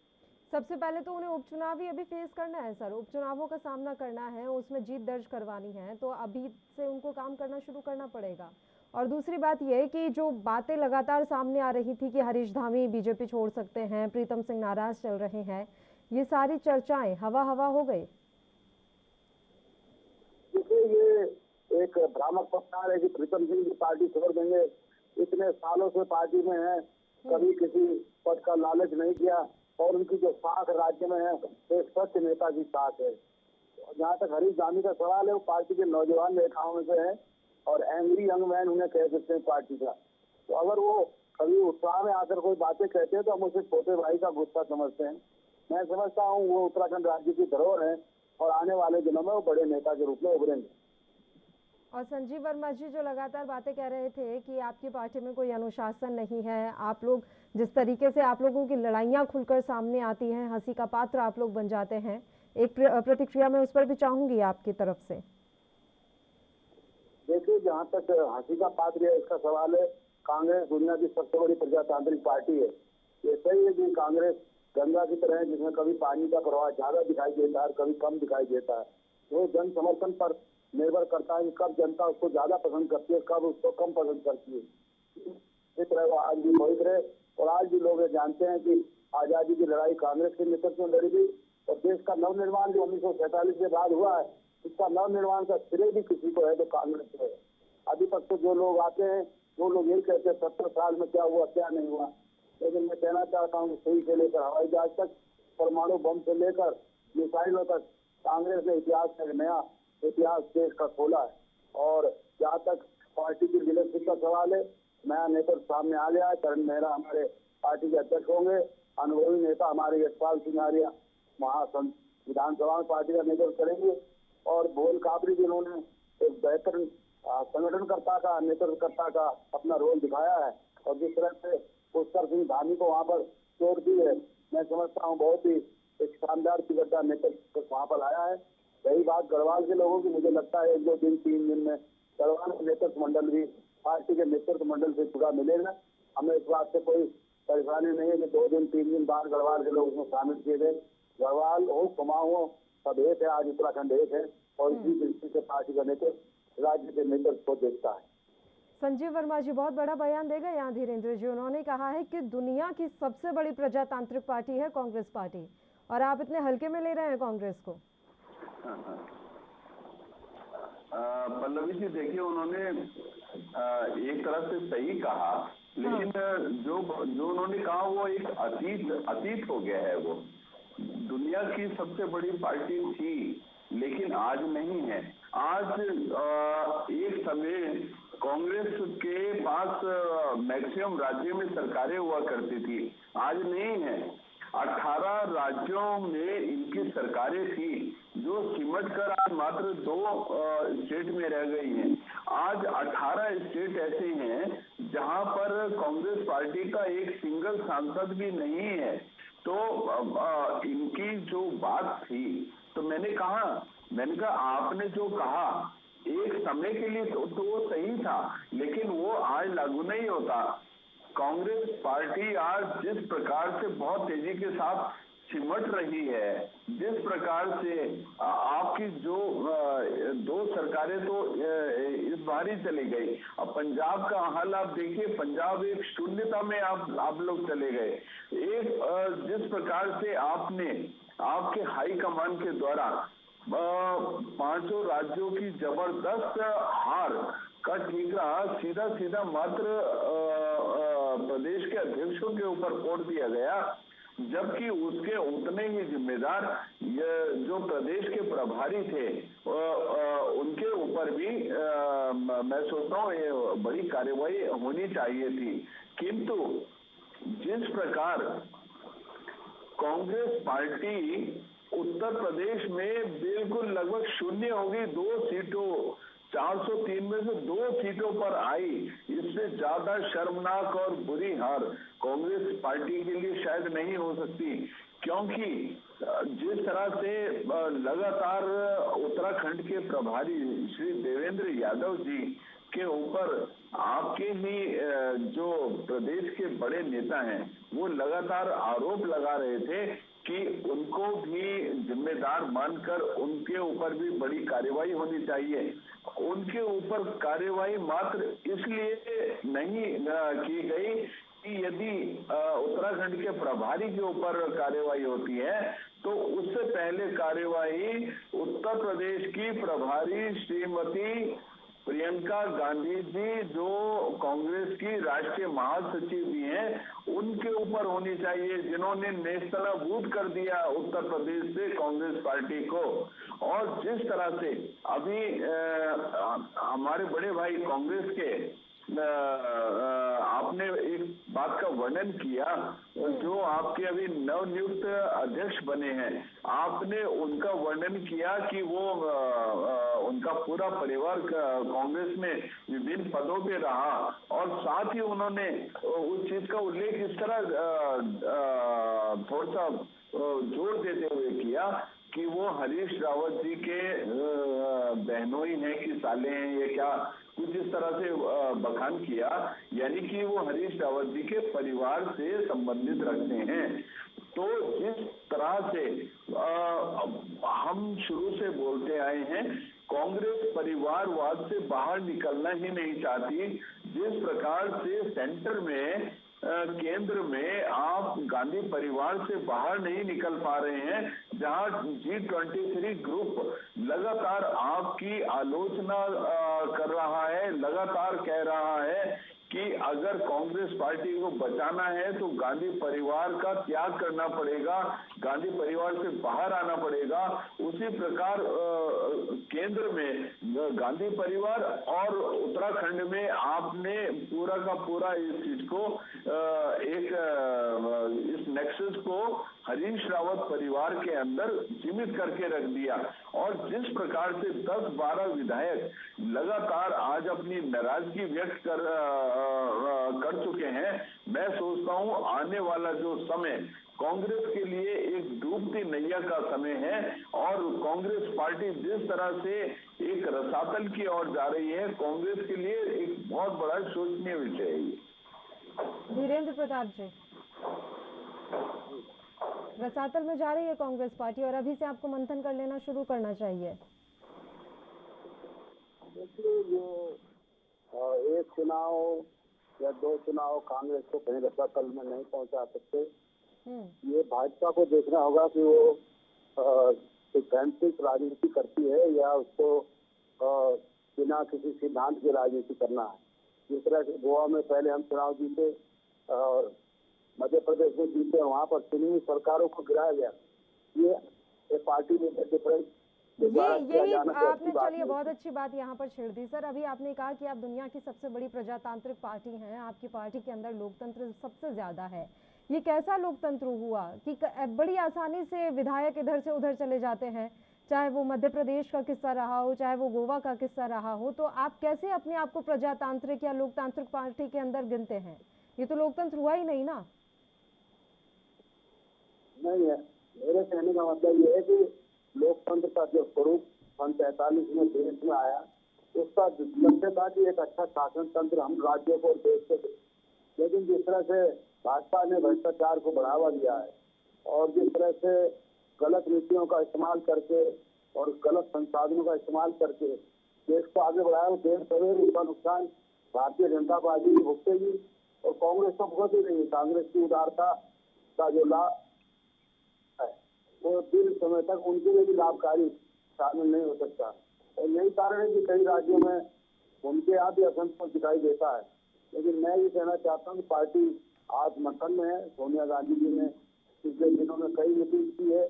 [SPEAKER 1] सबसे पहले तो उन्हें उपचुनाव ही अभी फेस करना है सर, उपचुनावों का सामना करना है, उसमें जीत दर्ज करवानी है, तो अभी से उनको काम करना शुरू करना पड़ेगा। और दूसरी बात यह कि जो बातें लगातार सामने आ रही थी कि हरीश धामी बीजेपी छोड़ सकते हैं, प्रीतम सिंह नाराज चल रहे हैं, ये सारी चर्चाएं हवा हो गई।
[SPEAKER 8] देखिए, ये एक भ्रामक प्रचार है कि प्रीतम सिंह की पार्टी छोड़ देंगे। इतने सालों से पार्टी में है, कभी किसी पद का लालच नहीं किया और उनकी जो साख राज्य में है एक सच्चे नेता की साख है। जहाँ तक हरीश धामी का सवाल है, वो पार्टी के नौजवान नेताओं में से है और एंग्री यंग मैन उन्हें कह सकते हैं पार्टी का। तो अगर वो कभी उत्साह में आकर कोई बातें कहते हैं तो हम उसे छोटे भाई का गुस्सा समझते हैं। मैं समझता हूँ वो उत्तराखंड राज्य की धरोहर है और आने वाले दिनों में वो बड़े नेता के रूप में उभरेंगे।
[SPEAKER 1] और संजीव वर्मा जी जो लगातार बातें कह रहे थे कि आपकी पार्टी में कोई अनुशासन नहीं है, आप लोग जिस तरीके से आप लोगों की लड़ाइयां खुलकर सामने आती हैं, हंसी का पात्र आप लोग बन जाते हैं, एक प्रतिक्रिया मैं उस पर भी चाहूंगी आपकी तरफ से।
[SPEAKER 8] देखिए, जहाँ तक हंसी का पात्र है इसका सवाल है, कांग्रेस दुनिया की सबसे बड़ी प्रजातांत्रिक पार्टी है। ये सही है कि कांग्रेस गंगा की तरह है जिसमें कभी पानी का प्रवाह ज्यादा दिखाई देता है, कभी कम दिखाई देता है। वो जन समर्थन पर निर्भर करता है कि कब जनता उसको ज्यादा पसंद करती है, कब उसको कम पसंद करती है। इस तरह वो आज भी मोहित रहे और आज भी लोग ये जानते हैं कि आजादी की लड़ाई कांग्रेस के नेतृत्व में लड़ी गई और देश का नवनिर्माण जो 1947 के बाद हुआ है, इसका नवनिर्माण का श्रेय भी किसी को है तो कांग्रेस को है। अभी तक तो जो लोग आते हैं वो लोग यही कहते हैं 70 साल में क्या हुआ क्या नहीं हुआ, लेकिन मैं कहना चाहता हूँ सुई से लेकर हवाई जहाज तक, परमाणु बम से लेकर मिसाइलों तक कांग्रेस ने इतिहास का नया इतिहास देश का खोला है। और जहाँ तक पार्टी की लीडरशिप का सवाल है, नया नेतृत्व सामने आ गया है। करण मेहरा हमारे पार्टी के अध्यक्ष होंगे, अनुभवी नेता हमारे यशपाल सिंह आर्या महासंघ विधानसभा में पार्टी का नेतृत्व करेंगे और भोल काबरी जिन्होंने एक बेहतर संगठनकर्ता का नेतृत्वकर्ता का अपना रोल दिखाया है और जिस तरह से पुष्कर सिंह धामी को वहाँ पर छोड़ दी है, मैं समझता हूँ बहुत ही एक शानदार तिगड्डा नेतृत्व वहाँ पर आया है। रही बात गढ़वाल के लोगों की, मुझे लगता है 1-2 दिन 3 दिन में गढ़वाल नेतृत्व मंडल भी पार्टी के नेतृत्व मंडल से जुड़ा मिलेगा। हमें इस बात से कोई परेशानी नहीं है कि 2 दिन 3 दिन बाद गढ़वाल के लोग उसमें शामिल किए गए। गढ़वाल कुमाऊं सब एक है, आज उत्तराखंड एक है और इसी दृष्टि से पार्टी का नेतृत्व राज्य के नेतृत्व को देखता है।
[SPEAKER 1] संजीव वर्मा जी बहुत बड़ा बयान देगा यहाँ धीरेन्द्र जी। उन्होंने कहा है कि दुनिया की सबसे बड़ी प्रजातांत्रिक पार्टी है कांग्रेस पार्टी और आप इतने हल्के में ले रहे हैं कांग्रेस को।
[SPEAKER 7] पल्लवी जी देखिए, उन्होंने एक तरह से सही कहा, लेकिन जो उन्होंने कहा वो एक अतीत हो गया है। वो दुनिया की सबसे बड़ी पार्टी थी लेकिन आज नहीं है। आज एक समय कांग्रेस के पास मैक्सिमम राज्य में सरकारें हुआ करती थी, आज नहीं है। 18 राज्यों में इनकी सरकारें थी जो सिमट कर आज मात्र 2 स्टेट में रह गई हैं। आज 18 स्टेट ऐसे हैं जहां पर कांग्रेस पार्टी का एक सिंगल सांसद भी नहीं है। तो इनकी जो बात थी, तो मैंने कहा आपने जो कहा एक समय के लिए तो वो सही था, लेकिन वो आज लागू नहीं होता। कांग्रेस पार्टी आज जिस प्रकार से बहुत तेजी के साथ सिमट रही है, जिस प्रकार से आपकी जो 2 सरकारें तो इस बार ही चली गई। अब पंजाब का हाल आप देखिए, पंजाब एक शून्यता में आप लोग चले गए। एक जिस प्रकार से आपने आपके हाई कमान के द्वारा 5 राज्यों की जबरदस्त हार का ठीकरा सीधा मात्र प्रदेश के अध्यक्षों के ऊपर फोड़ दिया गया, जबकि उसके उतने ही जिम्मेदार जो प्रदेश के प्रभारी थे उनके ऊपर भी मैं सोचता हूँ ये बड़ी कार्रवाई होनी चाहिए थी। किंतु जिस प्रकार कांग्रेस पार्टी उत्तर प्रदेश में बिल्कुल लगभग शून्य होगी, 2 सीटों 403 में से 2 सीटों पर आई, इससे ज्यादा शर्मनाक और बुरी हार कांग्रेस पार्टी के लिए शायद नहीं हो सकती। क्योंकि जिस तरह से लगातार उत्तराखंड के प्रभारी श्री देवेंद्र यादव जी के ऊपर आपके ही जो प्रदेश के बड़े नेता हैं वो लगातार आरोप लगा रहे थे कि उनको भी जिम्मेदार मानकर उनके ऊपर भी बड़ी कार्रवाई होनी चाहिए। उनके ऊपर कार्रवाई मात्र इसलिए नहीं की गई कि यदि उत्तराखंड के प्रभारी के ऊपर कार्रवाई होती है तो उससे पहले कार्रवाई उत्तर प्रदेश की प्रभारी श्रीमती प्रियंका गांधी जी जो कांग्रेस की राष्ट्रीय महासचिव भी हैं उनके ऊपर होनी चाहिए, जिन्होंने नेस्तनाबूद कर दिया उत्तर प्रदेश से कांग्रेस पार्टी को। और जिस तरह से अभी हमारे बड़े भाई कांग्रेस के आपने एक बात का वर्णन किया, जो आपके अभी नवनियुक्त अध्यक्ष बने हैं, आपने उनका वर्णन किया कि वो उनका पूरा परिवार कांग्रेस में विभिन्न पदों पे रहा और साथ ही उन्होंने उस चीज का उल्लेख इस तरह थोड़ा सा जोर देते हुए किया कि वो हरीश रावत जी के बहनोई हैं कि साले हैं, ये क्या कुछ इस तरह से बखान किया, यानी कि वो हरीश रावत जी के परिवार से संबंधित रखते हैं। तो जिस तरह से हम शुरू से बोलते आए हैं, कांग्रेस परिवारवाद से बाहर निकलना ही नहीं चाहती। जिस प्रकार से सेंटर में केंद्र में आप गांधी परिवार से बाहर नहीं निकल पा रहे हैं, जहां G23 ग्रुप लगातार आपकी आलोचना कर रहा है, लगातार कह रहा है कि अगर कांग्रेस पार्टी को बचाना है तो गांधी परिवार का त्याग करना पड़ेगा, गांधी परिवार से बाहर आना पड़ेगा। उसी प्रकार केंद्र में गांधी परिवार और उत्तराखंड में आपने पूरा का पूरा इस चीज को इस नेक्सस को हरीश रावत परिवार के अंदर सीमित करके रख दिया। और जिस प्रकार से 10-12 विधायक लगातार आज अपनी नाराजगी व्यक्त कर चुके हैं, मैं सोचता हूं आने वाला जो समय कांग्रेस के लिए एक डूबती नैया का समय है और कांग्रेस पार्टी जिस तरह से एक रसातल की ओर जा रही है, कांग्रेस के लिए एक बहुत बड़ा शोचनीय विषय है।
[SPEAKER 1] धीरेन्द्र प्रताप जी। रसातल में जा रही है कांग्रेस पार्टी और अभी से आपको मंथन कर लेना शुरू करना चाहिए।
[SPEAKER 8] देखिए, ये एक चुनाव या दो चुनाव कांग्रेस को कहीं रसातल में नहीं पहुंचा सकते। ये भाजपा को देखना होगा कि वो सैद्धांतिक राजनीति करती है या उसको बिना किसी सिद्धांत की राजनीति करना है। जिस तरह से गोवा में पहले हम चुनाव जीते और मध्य प्रदेश में जीते, वहाँ पर चुनी हुई सरकारों को गिराया गया। ये पार्टी में डिफरेंस
[SPEAKER 1] यही आपने, चलिए बहुत अच्छी बात यहाँ पर छेड़ दी सर। अभी आपने कहा कि आप दुनिया की सबसे बड़ी प्रजातांत्रिक पार्टी हैं, आपकी पार्टी के अंदर लोकतंत्र सबसे ज्यादा है। ये कैसा लोकतंत्र हुआ कि बड़ी आसानी से विधायक इधर से उधर चले जाते हैं, चाहे वो मध्य प्रदेश का किस्सा रहा हो, चाहे वो गोवा का किस्सा रहा हो। तो आप कैसे अपने आप को प्रजातांत्रिक या लोकतांत्रिक पार्टी के अंदर गिनते हैं? ये तो लोकतंत्र हुआ ही नहीं ना।
[SPEAKER 8] नहीं है, मेरे कहने का मतलब ये है कि लोकतंत्र का जो स्वरूप सन 43 में देश में आया, उसका लक्ष्य था कि एक अच्छा शासन तंत्र हम राज्यों को और देश को दें। लेकिन जिस तरह से भाजपा ने भ्रष्टाचार को बढ़ावा दिया है और जिस तरह से गलत नीतियों का इस्तेमाल करके और गलत संसाधनों का इस्तेमाल करके देश को आगे बढ़ाया, देश सवेरे उसका नुकसान भारतीय जनता पार्टी भुगतेगी और कांग्रेस तो भुगत ही नहीं। कांग्रेस की उदारता का जो लाभ है वो दिन समय तक उनके लिए भी लाभकारी शामिल नहीं हो सकता। और यही कारण है कि कई राज्यों में उनके यहाँ भी असंतोष दिखाई देता है। लेकिन मैं ये कहना चाहता हूँ कि पार्टी आज मंथन में है। सोनिया गांधी जी ने पिछले दिनों में कई मीटिंग की है,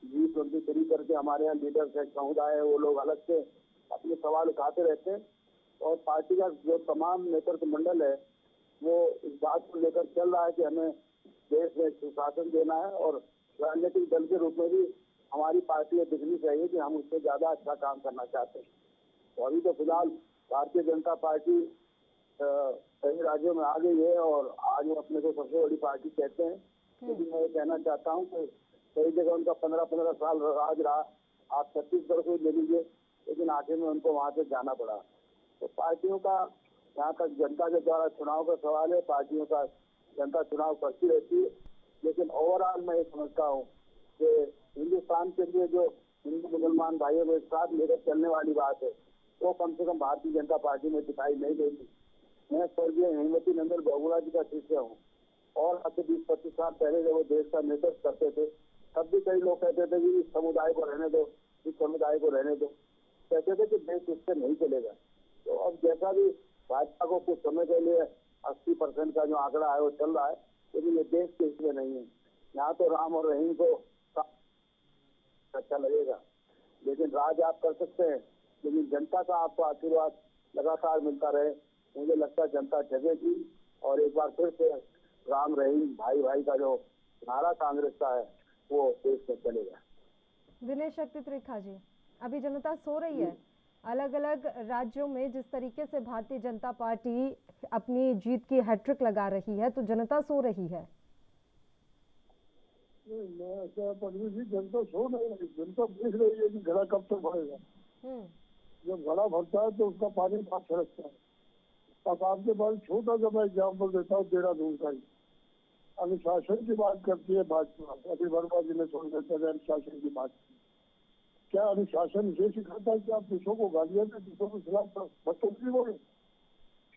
[SPEAKER 8] G23 करके हमारे यहाँ लीडर से समुदाय है, वो लोग अलग से अपने सवाल उठाते रहते हैं और पार्टी का जो तमाम नेतृत्व मंडल है वो इस बात को लेकर चल रहा है कि हमें देश में सुशासन देना है और राजनीतिक दल के रूप में भी हमारी पार्टी ये दिखनी चाहिए कि हम उससे ज्यादा अच्छा काम करना चाहते हैं। तो अभी तो फिलहाल भारतीय जनता पार्टी कई राज्यों में आ गई है और आज वो अपने को सबसे बड़ी पार्टी कहते हैं। लेकिन मैं ये कहना चाहता हूँ कि कई जगह उनका 15-15 साल राज रहा। आप छत्तीसगढ़ को ले लीजिए, लेकिन आखिर में उनको वहाँ से जाना पड़ा। तो पार्टियों का यहाँ तक जनता के द्वारा चुनाव का सवाल है, पार्टियों का जनता चुनाव करती रहती है। लेकिन ओवरऑल मैं ये समझता हूँ कि हिंदुस्तान के लिए जो हिंदू मुसलमान भाइयों को एक साथ लेकर चलने वाली बात है वो कम से कम भारतीय जनता पार्टी में दिखाई नहीं देती। मैं स्वर्गीय हेमवती नंदन बहुगुणा जी का शिष्य हूँ और अब से 20-25 साल पहले जब वो देश का नेतृत्व करते थे तब भी कई लोग कहते थे कि इस समुदाय को रहने दो, इस समुदाय को रहने दो, कहते थे कि देश इससे नहीं चलेगा। तो अब जैसा भी भाजपा को कुछ समय के लिए 80% का जो आंकड़ा है वो चल रहा है, लेकिन ये देश के हिस्से नहीं है। यहाँ तो राम और रहीम को अच्छा लगेगा, लेकिन राज आप कर सकते हैं, लेकिन जनता का आपको आशीर्वाद लगातार मिलता रहे। मुझे लगता है जनता जगेगी और एक बार फिर से राम रहीम भाई भाई का जो नारा कांग्रेस का है वो देश में चलेगा।
[SPEAKER 1] दिनेश शक्ति त्रिखा जी, अभी जनता सो रही है। अलग अलग राज्यों में जिस तरीके से भारतीय जनता पार्टी अपनी जीत की हैट्रिक लगा रही है, तो जनता सो रही है।
[SPEAKER 8] जनता सो नहीं रही, जनता देख रही है कि घड़ा कब तक भरेगा। जब घड़ा भरता है तो उसका पानी पास छलकता है। अब आपके पास छोटा सा मैं एग्जाम्पल देता हूँ देहरादून का ही। अनुशासन की बात करती है भाजपा, अभी वर्मा जी ने अनुशासन की बात की। क्या अनुशासन ये सिखाता है कि आप दूसरों को गालियां दें, दूसरों के खिलाफ बदतमीजी बोले?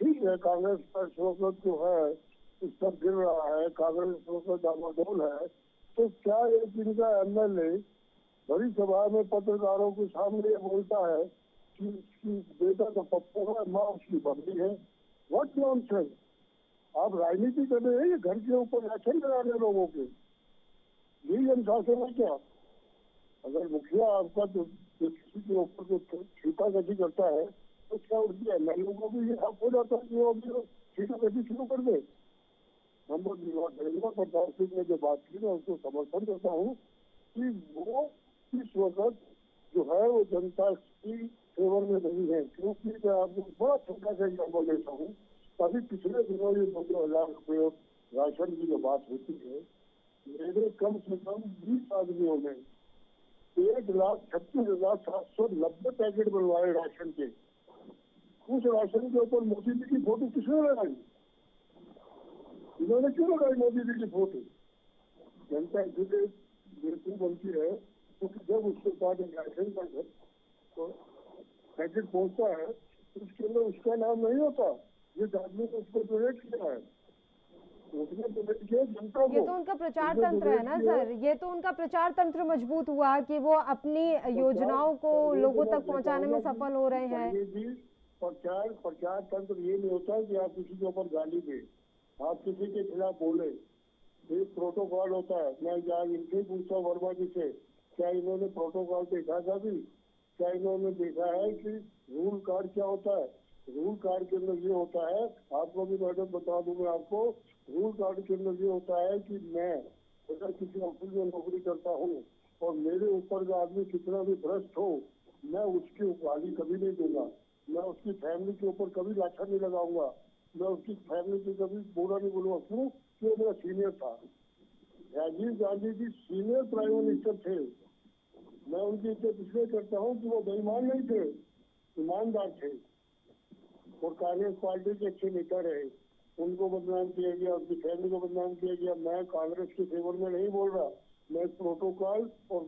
[SPEAKER 8] ठीक है, कांग्रेस का शोकत जो है स्तर गिर रहा है, कांग्रेस शोकत डामाडोल है, तो क्या एक इनका एमएलए बड़ी सभा में पत्रकारों के सामने ये बोलता है कि बेटा तो पप्पू है, माँ उसकी बबली है? What nonsense! आप राजनीति कर रहे हैं, घर के ऊपर एक्शन लगा रहे लोगों के, यही अनुशासन है क्या? अगर मुखिया आपका तो किसी के ऊपर जो छीटाकटी करता है तो क्या उसकी एमएलए को भी ये हक हो जाता है कि वो भी छीटाकटी शुरू कर दे? नंबर प्रताप सिंह ने जो बात की मैं उसको समर्थन करता हूँ कि वो इस वक्त जो है वो जनता की फेवर में नहीं है। क्योंकि मैं आपको बड़ा छोटा सा एग्जाम्पल देता हूँ। अभी पिछले दिनों ये 2,000 रुपये राशन की जो बात होती है, मेरे कम से कम 20 आदमियों ने 1,36,790 पैकेट बनवाए राशन के। उस राशन के ऊपर मोदी जी की फोटो किसने लगाई? इन्होंने क्यों लगाई मोदी जी की फोटो? जनता इसलिए बिल्कुल बनती है, क्योंकि जब उसके पास इलेक्शन का तो पैकेट पहुंचता है तो उसके अंदर उसका नाम नहीं होता, जिस आदमी ने उसको डोनेट किया है उसने डोनेट किया जनता
[SPEAKER 1] ये
[SPEAKER 8] को।
[SPEAKER 1] तो उनका प्रचार
[SPEAKER 8] उसने
[SPEAKER 1] तंत्र है ना
[SPEAKER 8] donate किया।
[SPEAKER 1] सर, ये तो उनका प्रचार तंत्र मजबूत हुआ कि वो अपनी योजनाओं को लोगों तक पहुंचाने में सफल हो रहे हैं।
[SPEAKER 8] प्रचार तंत्र ये नहीं होता कि आप किसी के ऊपर गाली दे, आप किसी के खिलाफ बोले, एक प्रोटोकॉल होता है। मैं आज इनसे पूछता हूँ वर्मा जी से, क्या इन्होंने प्रोटोकॉल देखा था भी? क्या इन्होंने देखा है कि रूल कार्ड क्या होता है? रूल कार्ड के अंदर ये होता है, आपको भी मैडम बता दूं मैं आपको, रूल कार्ड के अंदर ये होता है कि मैं अगर किसी ऑफिस में नौकरी करता हूँ और मेरे ऊपर का आदमी कितना भी भ्रष्ट हो, मैं उसकी गाली कभी नहीं दूंगा, मैं उसकी फैमिली के ऊपर कभी लाठा नहीं लगाऊंगा, मैं उसकी फैमिली को कभी बुरा नहीं बोलूंगा। क्यों? कि वो मेरा सीनियर था। Rajiv Gandhi ji senior prime minister थे। मैं उनकी इज्जत इसलिए करता हूँ कि वो बेईमान नहीं थे, ईमानदार थे और कांग्रेस पार्टी के अच्छे नेता रहे। उनको बदनाम किया गया, उनकी फैमिली को बदनाम किया गया। मैं कांग्रेस के फेवर में नहीं बोल रहा, मैं प्रोटोकॉल और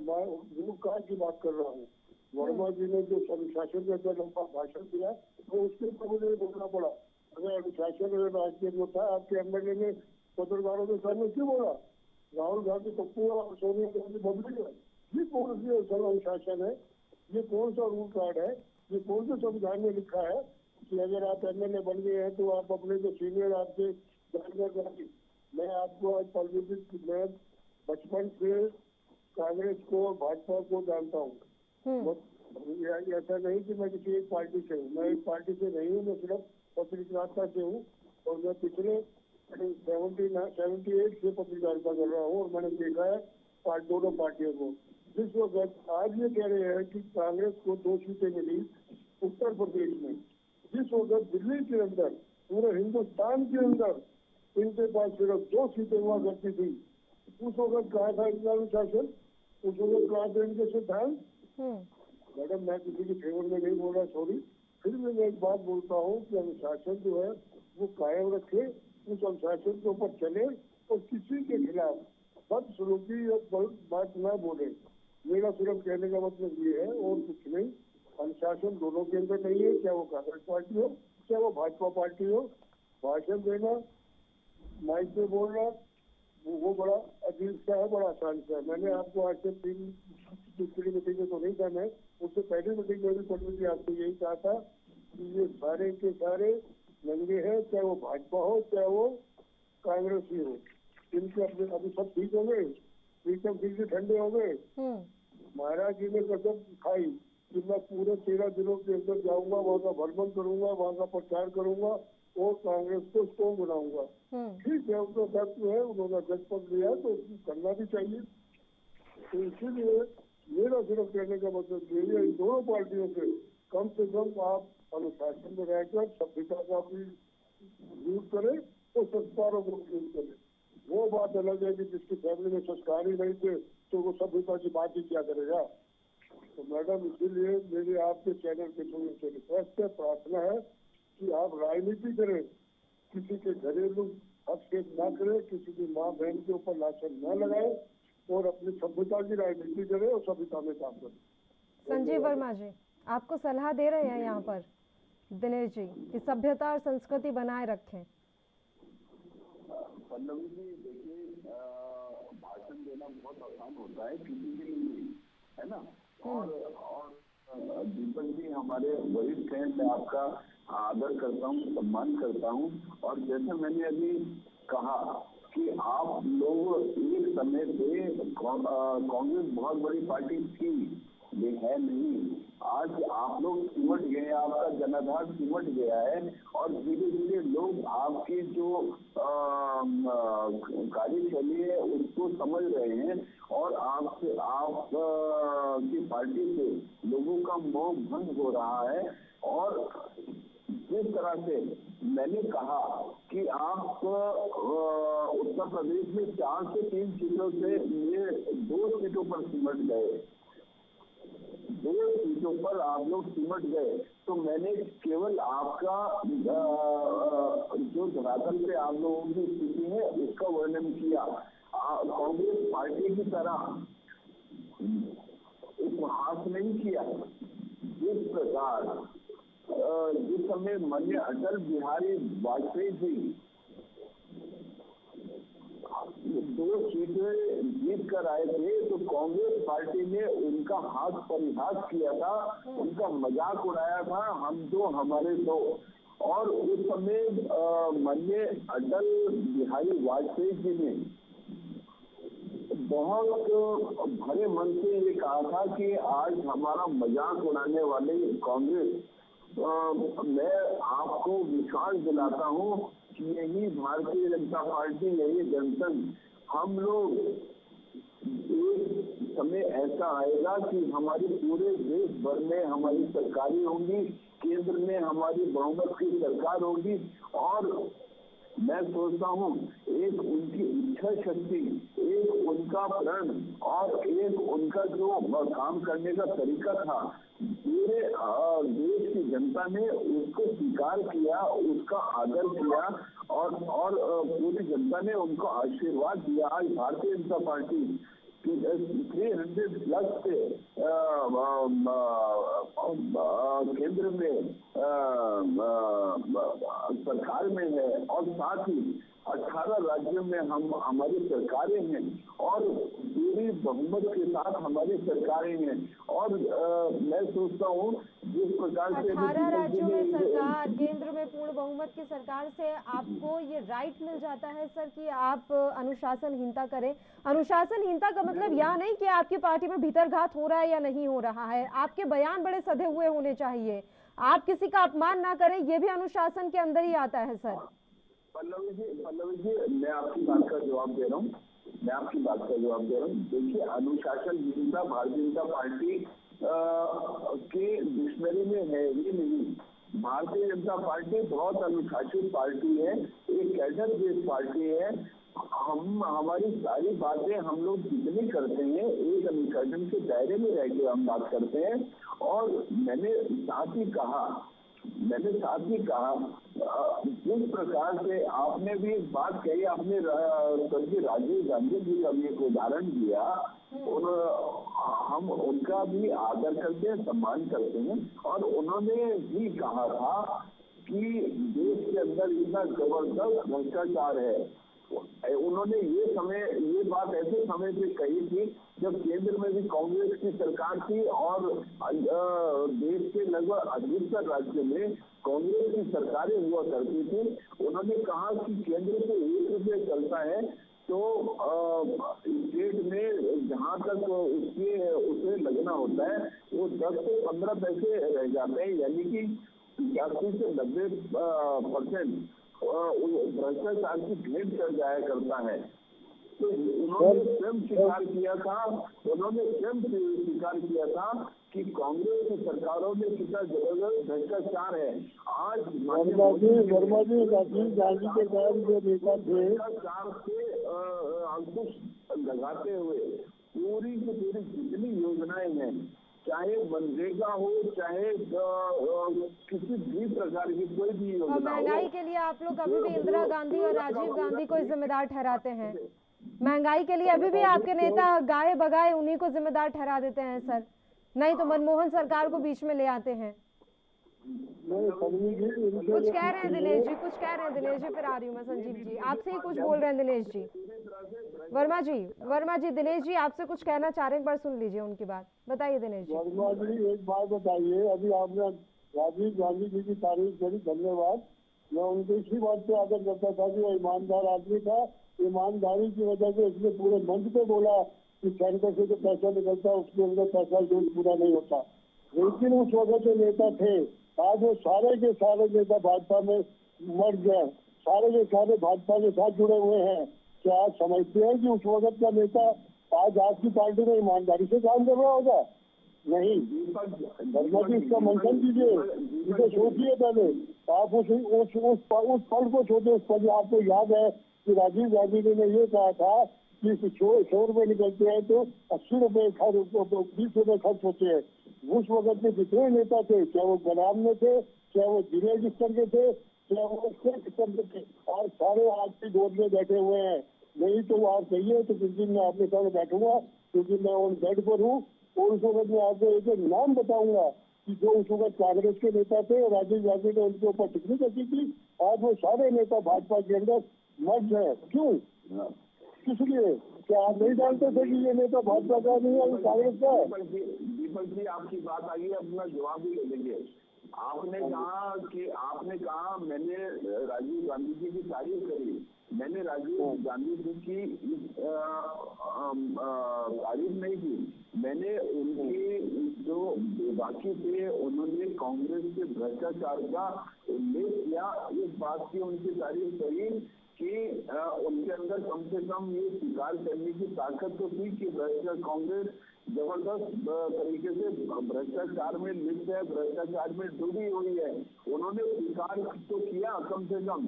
[SPEAKER 8] रूल कार्ड की बात कर रहा हूँ। वर्मा जी ने जो अनुशासन के अंदर लंबा भाषण दिया तो उसके ऊपर मुझे बोलना पड़ा। अगर अनुशासन राज्य में था, आपके एमएलए ने पत्रकारों के सामने क्यों बोला? राहुल गांधी पप्पू और सोनिया गांधी बबली है, ये कौन सी अनुशासन है? ये कौन सा रूल कार्ड है? ये कौन से संविधान में लिखा है कि अगर आप एमएलए बन गए हैं तो आप अपने जो सीनियर आपके जानकारी? मैं आपको आज पॉलिटिक्स में बचपन से कांग्रेस को और भाजपा को जानता हूँ। ऐसा नहीं कि मैं किसी एक पार्टी से हूँ, मैं एक पार्टी से नहीं हूँ, मैं सिर्फ पत्रकारिता से हूँ और मैं पिछले 78 से पत्रकारिता कर रहा हूँ और मैंने देखा है दोनों पार्टियों को। जिस वक्त आज ये कह रहे हैं कि कांग्रेस को 2 सीटें मिली उत्तर प्रदेश में, जिस वक्त दिल्ली के अंदर पूरे हिंदुस्तान के अंदर इनके पास सिर्फ 2 सीटें हुआ करती थी, उस वक्त कहा था इनका अनुशासन, उस वक्त कहा था इनके सिद्धांत। मैडम मैं किसी के फेवर में नहीं बोल रहा, सॉरी, फिर भी मैं एक बात बोलता हूँ कि अनुशासन जो है वो कायम रखे, उस अनुशासन के ऊपर चले और किसी के खिलाफ बदसलूकी या बात न बोले। मेरा सिर्फ कहने का मतलब ये है और कुछ नहीं। अनुशासन दोनों के अंदर नहीं है, क्या वो कांग्रेस पार्टी हो क्या वो भाजपा पार्टी हो। भाषण देना, माइक पे बोलना, वो बड़ा अजीब सा है, बड़ा आसान सा है। मैंने आपको आज से 3 पिछली मीटिंग में तो नहीं था, मैं उससे पहली मीटिंग में भी पटनी आपको यही कहा था कि ये सारे के सारे नंगे हैं, चाहे वो भाजपा हो चाहे वो कांग्रेस ही हो। इनके अपने अभी सब ठीक हो गए, प्रीतम सिंह जी ठंडे हो गए। महाराज जी ने कसम खाई कि मैं पूरे 13 दिनों के अंदर जाऊंगा, वहाँ का भ्रमण करूंगा, वहाँ का प्रचार करूंगा और कांग्रेस को स्ट्रॉन्ग बनाऊंगा। ठीक है, उनका तत्व है, उन्होंने जजपद लिया तो करना भी चाहिए। तो इसीलिए मेरा सिर्फ कहने का मतलब यही है, इन दोनों पार्टियों से कम आप अनुशासन में रहकर सभ्यता का भी यूज करें और संस्कारों को यूज करें। वो बात अलग है कि जिसकी फैमिली में संस्कार ही नहीं थे तो वो सभ्यता की बात ही क्या करेगा। तो मैडम इसीलिए मेरे आपके चैनल के थ्रू से रिक्वेस्ट है, प्रार्थना है कि आप राजनीति करें, किसी के घरेलू हस्तक्षेप न करें, किसी की माँ बहन के ऊपर लाछन न लगाए और अपनी सभ्यता की राजनीति करें और सभ्यता में काम करें।
[SPEAKER 1] संजीव वर्मा जी आपको सलाह दे रहे हैं यहाँ पर दिनेश जी कि सभ्यता और संस्कृति बनाए रखें।
[SPEAKER 7] पल्लवी जी देखिए, भाषण देना बहुत आसान होता है किसी के लिए, है ना। और दीपक जी हमारे वरिष्ठ हैं, मैं आपका आदर करता हूँ, सम्मान करता हूँ। और जैसे मैंने अभी कहा कि आप लोग एक समय पे कांग्रेस बहुत बड़ी पार्टी थी, ये है नहीं। आज आप लोग सिमट गए, आपका जनाधार सिमट गया है और धीरे धीरे लोग आपकी जो कार्यशैली है उसको समझ रहे हैं और आप की पार्टी से लोगों का मोह भंग हो रहा है। और जिस तरह से मैंने कहा कि आप उत्तर प्रदेश में 4 से 3 सीटों से ये 2 सीटों पर सिमट गए, 2 सीटों पर आप लोग सिमट गए, तो मैंने केवल आपका जो धरातल पे आप लोगों की स्थिति है उसका वर्णन किया। कांग्रेस पार्टी की तरह उपहास नहीं किया। जिस प्रकार जिस समय माननीय अटल बिहारी वाजपेयी जी 2 सीटें जीत कर आए थे तो कांग्रेस पार्टी ने उनका हाथ परिहास किया था, उनका मजाक उड़ाया था, हम 2 हमारे 2। और उस समय माननीय अटल बिहारी वाजपेयी जी ने बहुत भरे मन से ये कहा था कि आज हमारा मजाक उड़ाने वाले कांग्रेस, मैं आपको विश्वास दिलाता हूँ कि यही भारतीय जनता पार्टी, यही जनसंघ, हम लोग एक समय ऐसा आएगा कि हमारी पूरे देश भर में हमारी सरकारें होंगी, केंद्र में हमारी बहुमत की सरकार होगी। और मैं सोचता हूँ एक उनकी इच्छा शक्ति, एक उनका प्रण और एक उनका जो काम करने का तरीका था, पूरे देश की जनता ने उसको स्वीकार किया, उसका आदर किया और पूरी जनता ने उनको आशीर्वाद दिया। आज भारतीय जनता पार्टी 300 प्लस से केंद्र में सरकार में है और साथ ही 18 राज्यों में हमारी सरकारें हैं और पूरी बहुमत के साथ हमारी सरकारें हैं। और मैं सोचता हूँ जिस प्रकार से
[SPEAKER 1] 18 राज्यों में सरकार, केंद्र में पूर्ण बहुमत की सरकार से आपको ये राइट मिल जाता है सर कि आप अनुशासनहीनता करें। अनुशासनहीनता का मतलब यह नहीं कि आपकी पार्टी में भीतरघात हो रहा है या नहीं हो रहा है, आपके बयान बड़े सधे हुए होने चाहिए, आप किसी का अपमान ना करें, ये भी अनुशासन के अंदर ही आता है सर।
[SPEAKER 7] पल्लवी जी, मैं आपकी बात का जवाब दे रहा हूँ। देखिए, अनुशासनहीनता भारतीय जनता पार्टी के डिक्शनरी में है ही नहीं। भारतीय जनता पार्टी बहुत अनुशासित पार्टी है, एक कैडर बेस्ड पार्टी है। हमारी सारी बातें हम लोग जितनी करते हैं एक अनुशासन के दायरे में रह के हम बात करते हैं। और मैंने साथ ही कहा जिस प्रकार से आपने भी एक बात कही, आपने स्वर्गीय राजीव गांधी जी का भी एक उदाहरण दिया और हम उनका भी आदर करते हैं, सम्मान करते हैं। और उन्होंने भी कहा था कि देश के अंदर इतना जबरदस्त भ्रष्टाचार है। उन्होंने ये बात ऐसे समय पे कही थी जब केंद्र में भी कांग्रेस की सरकार थी और देश के लगभग अधिकतर राज्यों में कांग्रेस की सरकारें हुआ करती थी। उन्होंने कहा कि केंद्र से 1 रुपये चलता है तो स्टेट में जहाँ तक उसे लगना होता है वो 10 से 15 पैसे रह जाते हैं, यानी कि 80 से 90% भ्रष्टाचार की भेंट कर जाया करता है। तो उन्होंने स्वयं स्वीकार किया था कि कांग्रेस की सरकारों में कितना जबरदस्त भ्रष्टाचार है। आज
[SPEAKER 8] वर्मा जी राजीव गांधी के कारण जो नेता थे,
[SPEAKER 7] भ्रष्टाचार से अंकुश लगाते हुए पूरी की पूरी जितनी योजनाएं हैं, चाहे मनरेगा हो, चाहे किसी भी प्रकार की कोई भी योजना हो।
[SPEAKER 1] महंगाई के लिए आप लोग अभी भी इंदिरा गांधी और राजीव गांधी को जिम्मेदार ठहराते हैं। महंगाई के लिए अभी भी आपके नेता गाए बगाए उन्हीं को जिम्मेदार ठहरा देते हैं सर, नहीं तो मनमोहन सरकार को बीच में ले आते हैं। कुछ कह रहे हैं दिनेश जी, फिर आ रही हूँ मैं। संजीव जी आपसे ही कुछ बोल रहे हैं दिनेश जी। वर्मा जी दिनेश जी आपसे कुछ कहना चाह रहे हैं, एक बार सुन लीजिए उनकी बात। बताइए दिनेश जी।
[SPEAKER 8] वर्मा जी एक बात बताइए, अभी आपने राजीव गांधी जी की तारीफ करी, धन्यवाद। मैं उनको इसी बात पे आदर करता था कि वो ईमानदार आदमी था। ईमानदारी की वजह से इसने पूरे मंच पे बोला कि सैनिकों से जो पैसा निकलता है उसके अंदर पैसा यूज पूरा नहीं होता। लेकिन उस वक्त जो नेता थे, आज वो सारे के सारे नेता भाजपा में मर गए, सारे के सारे भाजपा के साथ जुड़े हुए हैं। क्या आप समझते हैं कि उस वक्त का नेता आज आपकी पार्टी में ईमानदारी से काम कर रहा होगा? नहीं। वर्मा जी इसका मंथन कीजिए, इसे सोचिए पहले। आप उस पल को सोचे। उस पल आपको याद है कि राजीव गांधी जी ने ये कहा था कि 100 रुपए निकलते हैं तो 80 रुपए 20 रुपए खर्च होते हैं। उस वक्त में जितने नेता थे, चाहे वो गनाम में थे, चाहे वो जिले स्तर के थे, चाहे वो स्टेट स्तर के थे, और सारे आज की गोद में बैठे हुए हैं। नहीं तो आप कहिए तो जिस दिन मैं आपके साथ बैठूंगा क्योंकि मैं उन बेड पर हूँ और उस वक्त मैं आपको एक एक नाम बताऊंगा कि जो उस वक्त कांग्रेस के नेता थे और राजीव गांधी ने उनके ऊपर टिप्पणी रखी थी। आज वो सारे नेता भाजपा के अंदर मर्ज है। क्यों? किस लिए? क्या आप नहीं जानते थे कि ये नेता भाजपा का नहीं है, कांग्रेस का है?
[SPEAKER 7] दीपक जी आपकी बात आई है, अपना जवाब भी लेंगे। आपने कहा मैंने राजीव गांधी जी की तारीफ करी। मैंने राजीव गांधी जी की तारीफ नहीं की। मैंने उनकी जो बेबाकी थे, उन्होंने कांग्रेस के भ्रष्टाचार का उल्लेख किया। इस बात की उनकी तारीफ करी कि उनके अंदर कम से कम ये स्वीकार करने की ताकत तो थी कि कांग्रेस जबरदस्त तरीके से भ्रष्टाचार में लिप्त है, भ्रष्टाचार में डूबी हुई है। उन्होंने स्वीकार तो किया कम से कम।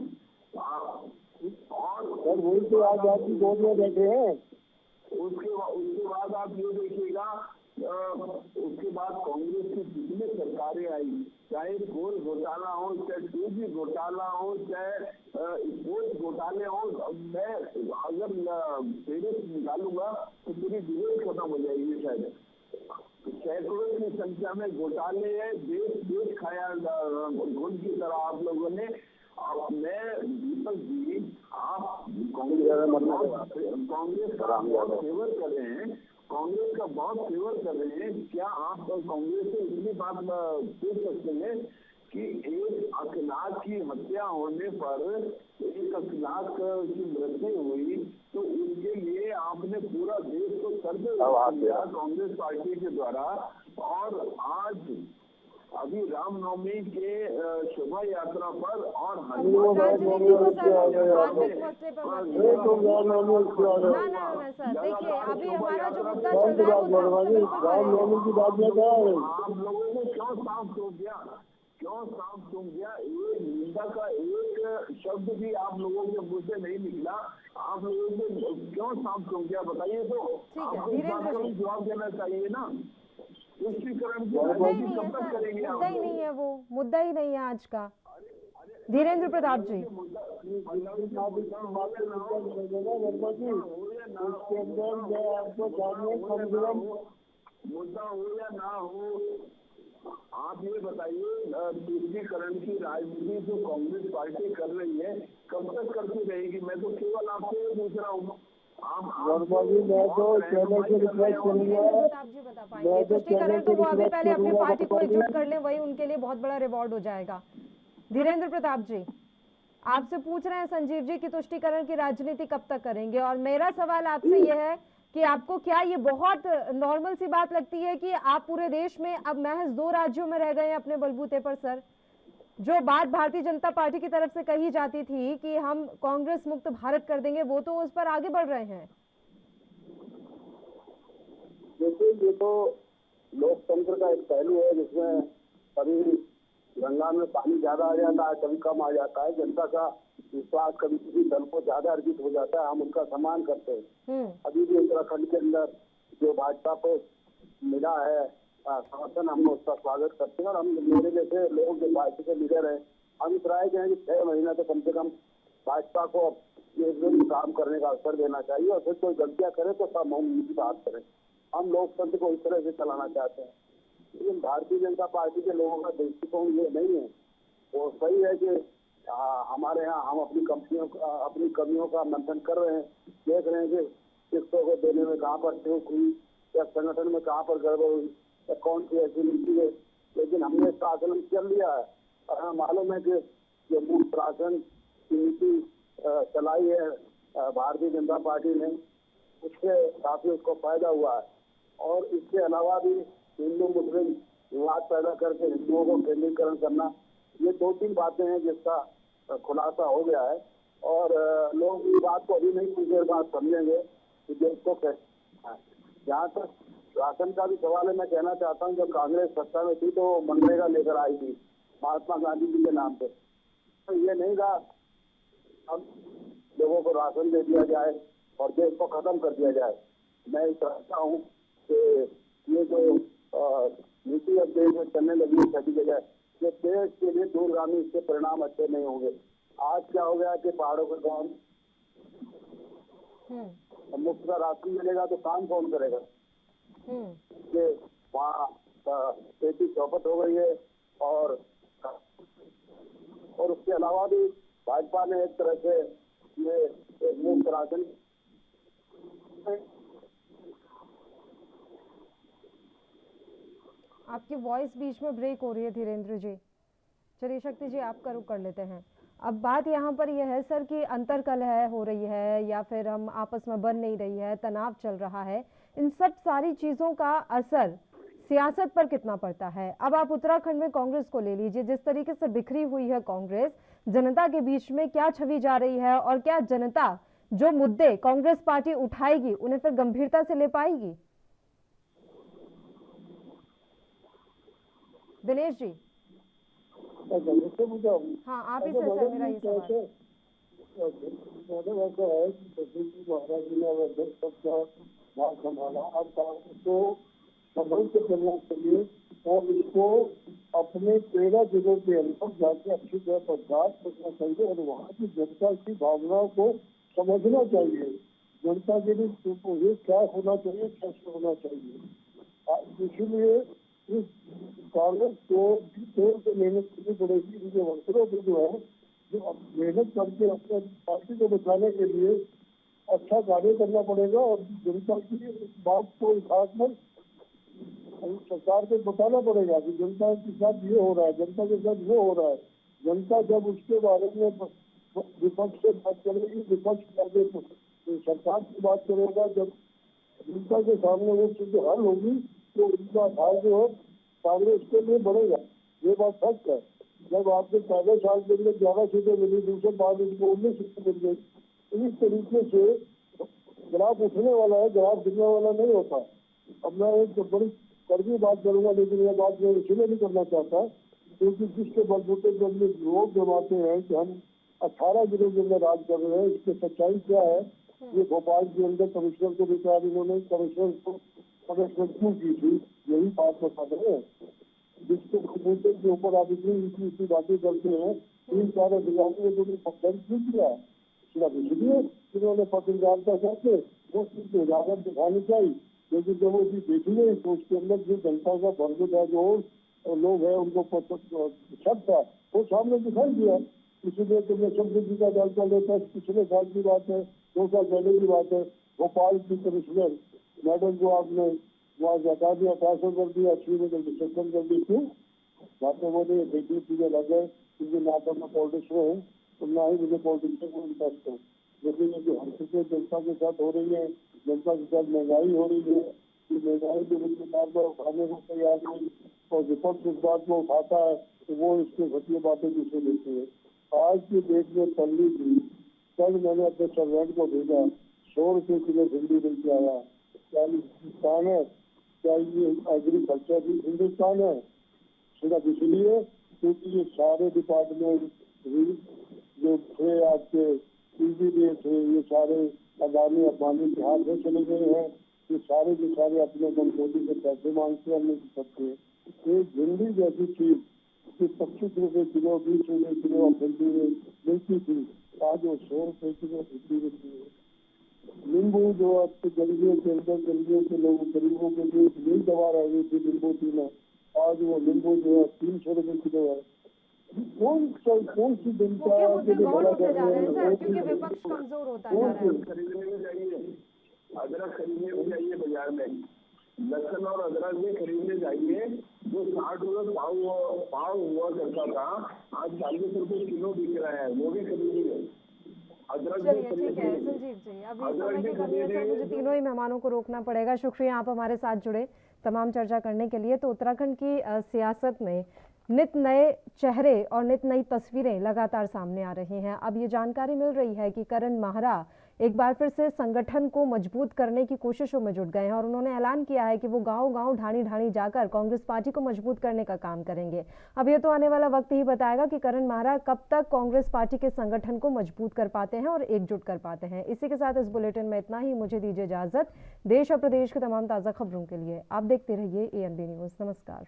[SPEAKER 8] और वही तो आज आपकी गोद में बैठे हैं।
[SPEAKER 7] उसके बाद आप ये देखिएगा, उसके बाद कांग्रेस की जितनी सरकारें आई, चाहे कोल घोटाला हो, चाहे 2G घोटाला हो, चाहे स्पोर्ट्स घोटाले हो, मैं अगर फेरिस्त निकालूंगा तो पूरी डिबेट खत्म हो जाएगी। शायद सैकड़ों की संख्या में घोटाले है, देश खाया घुन की तरह आप लोगों ने। मैं दीपक जी, आप कांग्रेस का बहुत फेवर कर रहे हैं, कांग्रेस का बहुत फेवर कर रहे हैं। क्या आप कांग्रेस से इतनी बात पूछ सकते हैं कि एक अखलाक की हत्या होने पर, एक अखलाक की मृत्यु हुई तो उसके लिए आपने पूरा देश को सर पे दिया कांग्रेस पार्टी के द्वारा। और आज अभी रामनवमी के शोभा यात्रा पर और
[SPEAKER 1] राजनीति को सर धार्मिक मसले पर मत ले जाइए। ना सर, देखिए अभी हमारा जो मुद्दा चल रहा है वो धर्म से बिल्कुल परे है।
[SPEAKER 7] आप लोगों को क्यों साफ सौंप दिया? एक निंदा का एक शब्द भी आप लोगों के मुंह से नहीं निकला। आप लोगों को क्यों साफ सौंप दिया बताइए? तो आपको इस बात का भी जवाब देना चाहिए ना। तुष्टीकरण की राजनीति कब तक करेंगे?
[SPEAKER 1] मुद्दा ही नहीं है, वो मुद्दा ही नहीं है आज का। धीरेन्द्र प्रताप जी,
[SPEAKER 7] मुद्दा हो या ना हो, आप ये बताइए, तुष्टीकरण की राजनीति जो कांग्रेस पार्टी कर रही है कब तक करती रहेगी? मैं तो केवल आपसे ये पूछ रहा हूँ।
[SPEAKER 1] बता पाएंगे तुष्टीकरण तो वो अभी पहले अपनी पार्टी को एकजुट कर ले, वही उनके लिए बहुत बड़ा रिवॉर्ड हो जाएगा। धीरेन्द्र प्रताप जी, आपसे पूछ रहे हैं संजीव जी कि तुष्टीकरण की राजनीति कब तक करेंगे, और मेरा सवाल आपसे यह है कि आपको क्या ये बहुत नॉर्मल सी बात लगती है कि आप पूरे देश में अब महज 2 राज्यों में रह गए हैं अपने बलबूते पर? सर, जो बात भारतीय जनता पार्टी की तरफ से कही जाती थी कि हम कांग्रेस मुक्त भारत कर देंगे, वो तो उस पर आगे बढ़ रहे हैं।
[SPEAKER 8] देखिए, ये तो लोकतंत्र का एक पहलू है जिसमें कभी गंगा में पानी ज्यादा आ जाता है, कभी कम आ जाता है। जनता का विश्वास कभी किसी दल को ज्यादा अर्जित हो जाता है, हम उनका सम्मान करते हैं। अभी भी उत्तराखंड के अंदर जो भाजपा को मिला है समर्थन, हम उसका स्वागत करते हैं। और हम मेरे जैसे लोग जो पार्टी के लीडर हैं, हम इस राय के हैं कि 6 महीना तो कम से कम भाजपा को एक काम करने का अवसर देना चाहिए, और फिर कोई गलतियां करे तो सब हम उनकी बात करें। हम लोकतंत्र को इस तरह से चलाना चाहते हैं। लेकिन भारतीय जनता पार्टी के लोगों का दृष्टिकोण ये नहीं है। वो सही है कि हमारे यहाँ हम अपनी अपनी कमियों का मंथन कर रहे हैं, देख रहे हैं कि किस्तों को देने में कहाँ पर चूक हुई, या संगठन में कहाँ पर गड़बड़ हुई, या कौन सी ऐसी नीति है। लेकिन हमने इसका आकलन कर लिया है और हमें मालूम है कि जो मूल शासन की नीति चलाई है भारतीय जनता पार्टी ने, उससे काफी उसको फायदा हुआ है। और इसके अलावा भी हिंदू मुस्लिम विवाद पैदा करके हिंदुओं को केंद्रीकरण करना, ये 2-3 बातें हैं जिसका खुलासा हो गया है। और लोग इस बात को अभी नहीं, कुछ देर बाद समझेंगे कि देश को कैसे। जहाँ तक राशन का भी सवाल है, मैं कहना चाहता हूँ जब कांग्रेस सत्ता में थी तो मनरेगा लेकर आई थी महात्मा गांधी जी के नाम पे। तो ये नहीं था अब लोगों को राशन दे दिया जाए और देश को खत्म कर दिया जाए। मैं चाहता हूँ कि ये जो नीति अब देश में चलने लगी है सभी जगह, ये देश के लिए दूरगामी, इसके परिणाम अच्छे नहीं होंगे। आज क्या हो गया कि पहाड़ों के गाँव मुफ्त का राशन मिलेगा तो काम कौन करेगा? कि वहाँ खेती चौपट हो गई है और उसके अलावा भी भाजपा ने एक तरह से ये मुफ्त राशन
[SPEAKER 1] आपकी वॉइस बीच में ब्रेक हो रही है धीरेन्द्र जी। चलिए शक्ति जी आपका रुख कर लेते हैं। अब बात यहाँ पर यह है सर कि अंतर्कलह हो रही है या फिर हम आपस में बन नहीं रही है, तनाव चल रहा है, इन सब सारी चीजों का असर सियासत पर कितना पड़ता है? अब आप उत्तराखंड में कांग्रेस को ले लीजिए, जिस तरीके से बिखरी हुई है कांग्रेस, जनता के बीच में क्या छवि जा रही है और क्या जनता जो मुद्दे कांग्रेस पार्टी उठाएगी उन्हें फिर गंभीरता से ले पाएगी? दिनेश जी। हाँ आप ही से सर मेरा ये सवाल।
[SPEAKER 8] ऐसा है कि महाराज जी ने भाग संभाला, अब कांग्रेस को संभल के चलना चाहिए और इसको अपने 13 जिलों के अंदर जाके अच्छी तरह प्रचार करना चाहिए और वहाँ की जनता की भावनाओं को समझना चाहिए। जनता के लिए क्या होना चाहिए, कैसे होना चाहिए। इसीलिए इस कांग्रेस को जोर से मेहनत करनी पड़ेगी। इनके वर्करों को जो है जो मेहनत करके अपने पार्टी को बचाने के लिए अच्छा कार्य करना पड़ेगा और जनता की बात को उठाकर सरकार को बताना पड़ेगा कि जनता के साथ ये हो रहा है, जनता के साथ वो हो रहा है। जनता जब उसके बारे में विपक्ष से बात करेगी, विपक्ष आगे सरकार की बात करेगा, जब जनता के सामने वो चीजें हल होगी तो उनका आधार जो है कांग्रेस के लिए बढ़ेगा। ये बात सच है। जब आपके पहले साल के लिए 11 सीटें मिली, दूसरे बाद उनको 19 सीटें मिल गई। इस तरीके से ग्राफ उठने वाला है, ग्राफ गिरने वाला नहीं होता। अब मैं एक बड़ी कड़वी बात करूंगा, लेकिन यह बात मैं इसलिए नहीं करना चाहता क्योंकि जिसके बलबूते जब ये लोग जमाते हैं कि हम 18 जिलों के अंदर राज कर रहे हैं, इसकी सच्चाई क्या है? ये भोपाल के अंदर कमिश्नर को विचार इन्होंने कमिश्नर को पनिशमेंट क्यों की थी, यही बात बता रहे हैं। जिसके बलबूते के ऊपर आप इतनी बातें करते हैं, 3 साल अधिकारियों को पसंद क्यों किया? सिर्फ इसलिए जिन्होंने पत्रकारिता करके वो चीज को इजाजत दिखानी चाहिए, लेकिन जब वो चीज देखी नहीं तो उसके अंदर जो जनता का वर्ग था, जो लोग है उनको शक था, वो सामने दिखाई दिया। इसीलिए तुमने शब्द जी का जायजा लेता है। पिछले साल की बात है, 2 साल पहले की बात है। भोपाल की कमिश्नर मैडम को आपने वहाँ हटा दिया, ट्रांसफर कर दिया, अच्छी में डिस्कशन कर दी। क्यों? बातें बोले देखिए चीजें लग गए क्योंकि ना तो मैं पॉलिटिक्स में हूँ तो ना ही मुझे पॉलिटिक्स में इंटरेस्ट है। लेकिन ये जो हरकतें जनता के साथ हो रही है, जनता के साथ महंगाई हो रही है, महंगाई के मुद्दे बार बार उठाने को तैयार नहीं और विपक्ष इस बात को उठाता है तो वो इसके घटिया बातें दूसरे देते हैं। आज की डेट में पल्ली थी, कल मैंने अपने सर्वेंट को भेजा, 100 रुपये किलो भिंडी मिल के आया। क्या हिंदुस्तान है? क्या ये एग्रीकल्चर भी हिंदुस्तान है? सिर्फ इसलिए क्योंकि ये सारे डिपार्टमेंट जो थे आपके टीवी थे, ये सारे अदानी अंबानी के हाथ में चले गए हैं। ये सारे के सारे अपने मनमोदी से पैसे मांगते हैं, नहीं सकते। एक भिंडी जैसी चीज 25 रुपए किलो, 20 रुपए किलो भिंडी में मिलती थी, आज वो 100 रुपए किलो भिंडी मिलती है। नींबू जो आपके गर्मियों के अंदर गर्मियों के लोगों गरीबों के लिए नहीं दवा रह गई थी नींबू पीना, आज वो नींबू जो है 300 रुपए किलो है। कौन सी जनता
[SPEAKER 1] क्योंकि विपक्ष कमजोर होता जा रहा है।
[SPEAKER 7] खरीदने में जाइए, अदरक खरीदने में जाइए बाजार में, लहसुन और अदरक भी खरीदने जाइए, जो 60 रुपए पाव हुआ करता था आज 40 रुपए किलो बिक रहा है, वो भी खरीदिए।
[SPEAKER 1] चलिए ठीक है संजीव जी, अभी समय की कमी है सर, मुझे तीनों ही मेहमानों को रोकना पड़ेगा। शुक्रिया आप हमारे साथ जुड़े तमाम चर्चा करने के लिए। तो उत्तराखंड की सियासत में नित नए चेहरे और नित नई तस्वीरें लगातार सामने आ रही हैं। अब ये जानकारी मिल रही है कि करण माहरा एक बार फिर से संगठन को मजबूत करने की कोशिशों में जुट गए हैं और उन्होंने ऐलान किया है कि वो गांव-गांव ढाणी-ढाणी जाकर कांग्रेस पार्टी को मजबूत करने का काम करेंगे। अब ये तो आने वाला वक्त ही बताएगा कि करण माहरा कब तक कांग्रेस पार्टी के संगठन को मजबूत कर पाते हैं और एकजुट कर पाते हैं। इसी के साथ इस बुलेटिन में इतना ही। मुझे दीजिए इजाजत। देश और प्रदेश के तमाम ताज़ा खबरों के लिए आप देखते रहिए ANB न्यूज़। नमस्कार।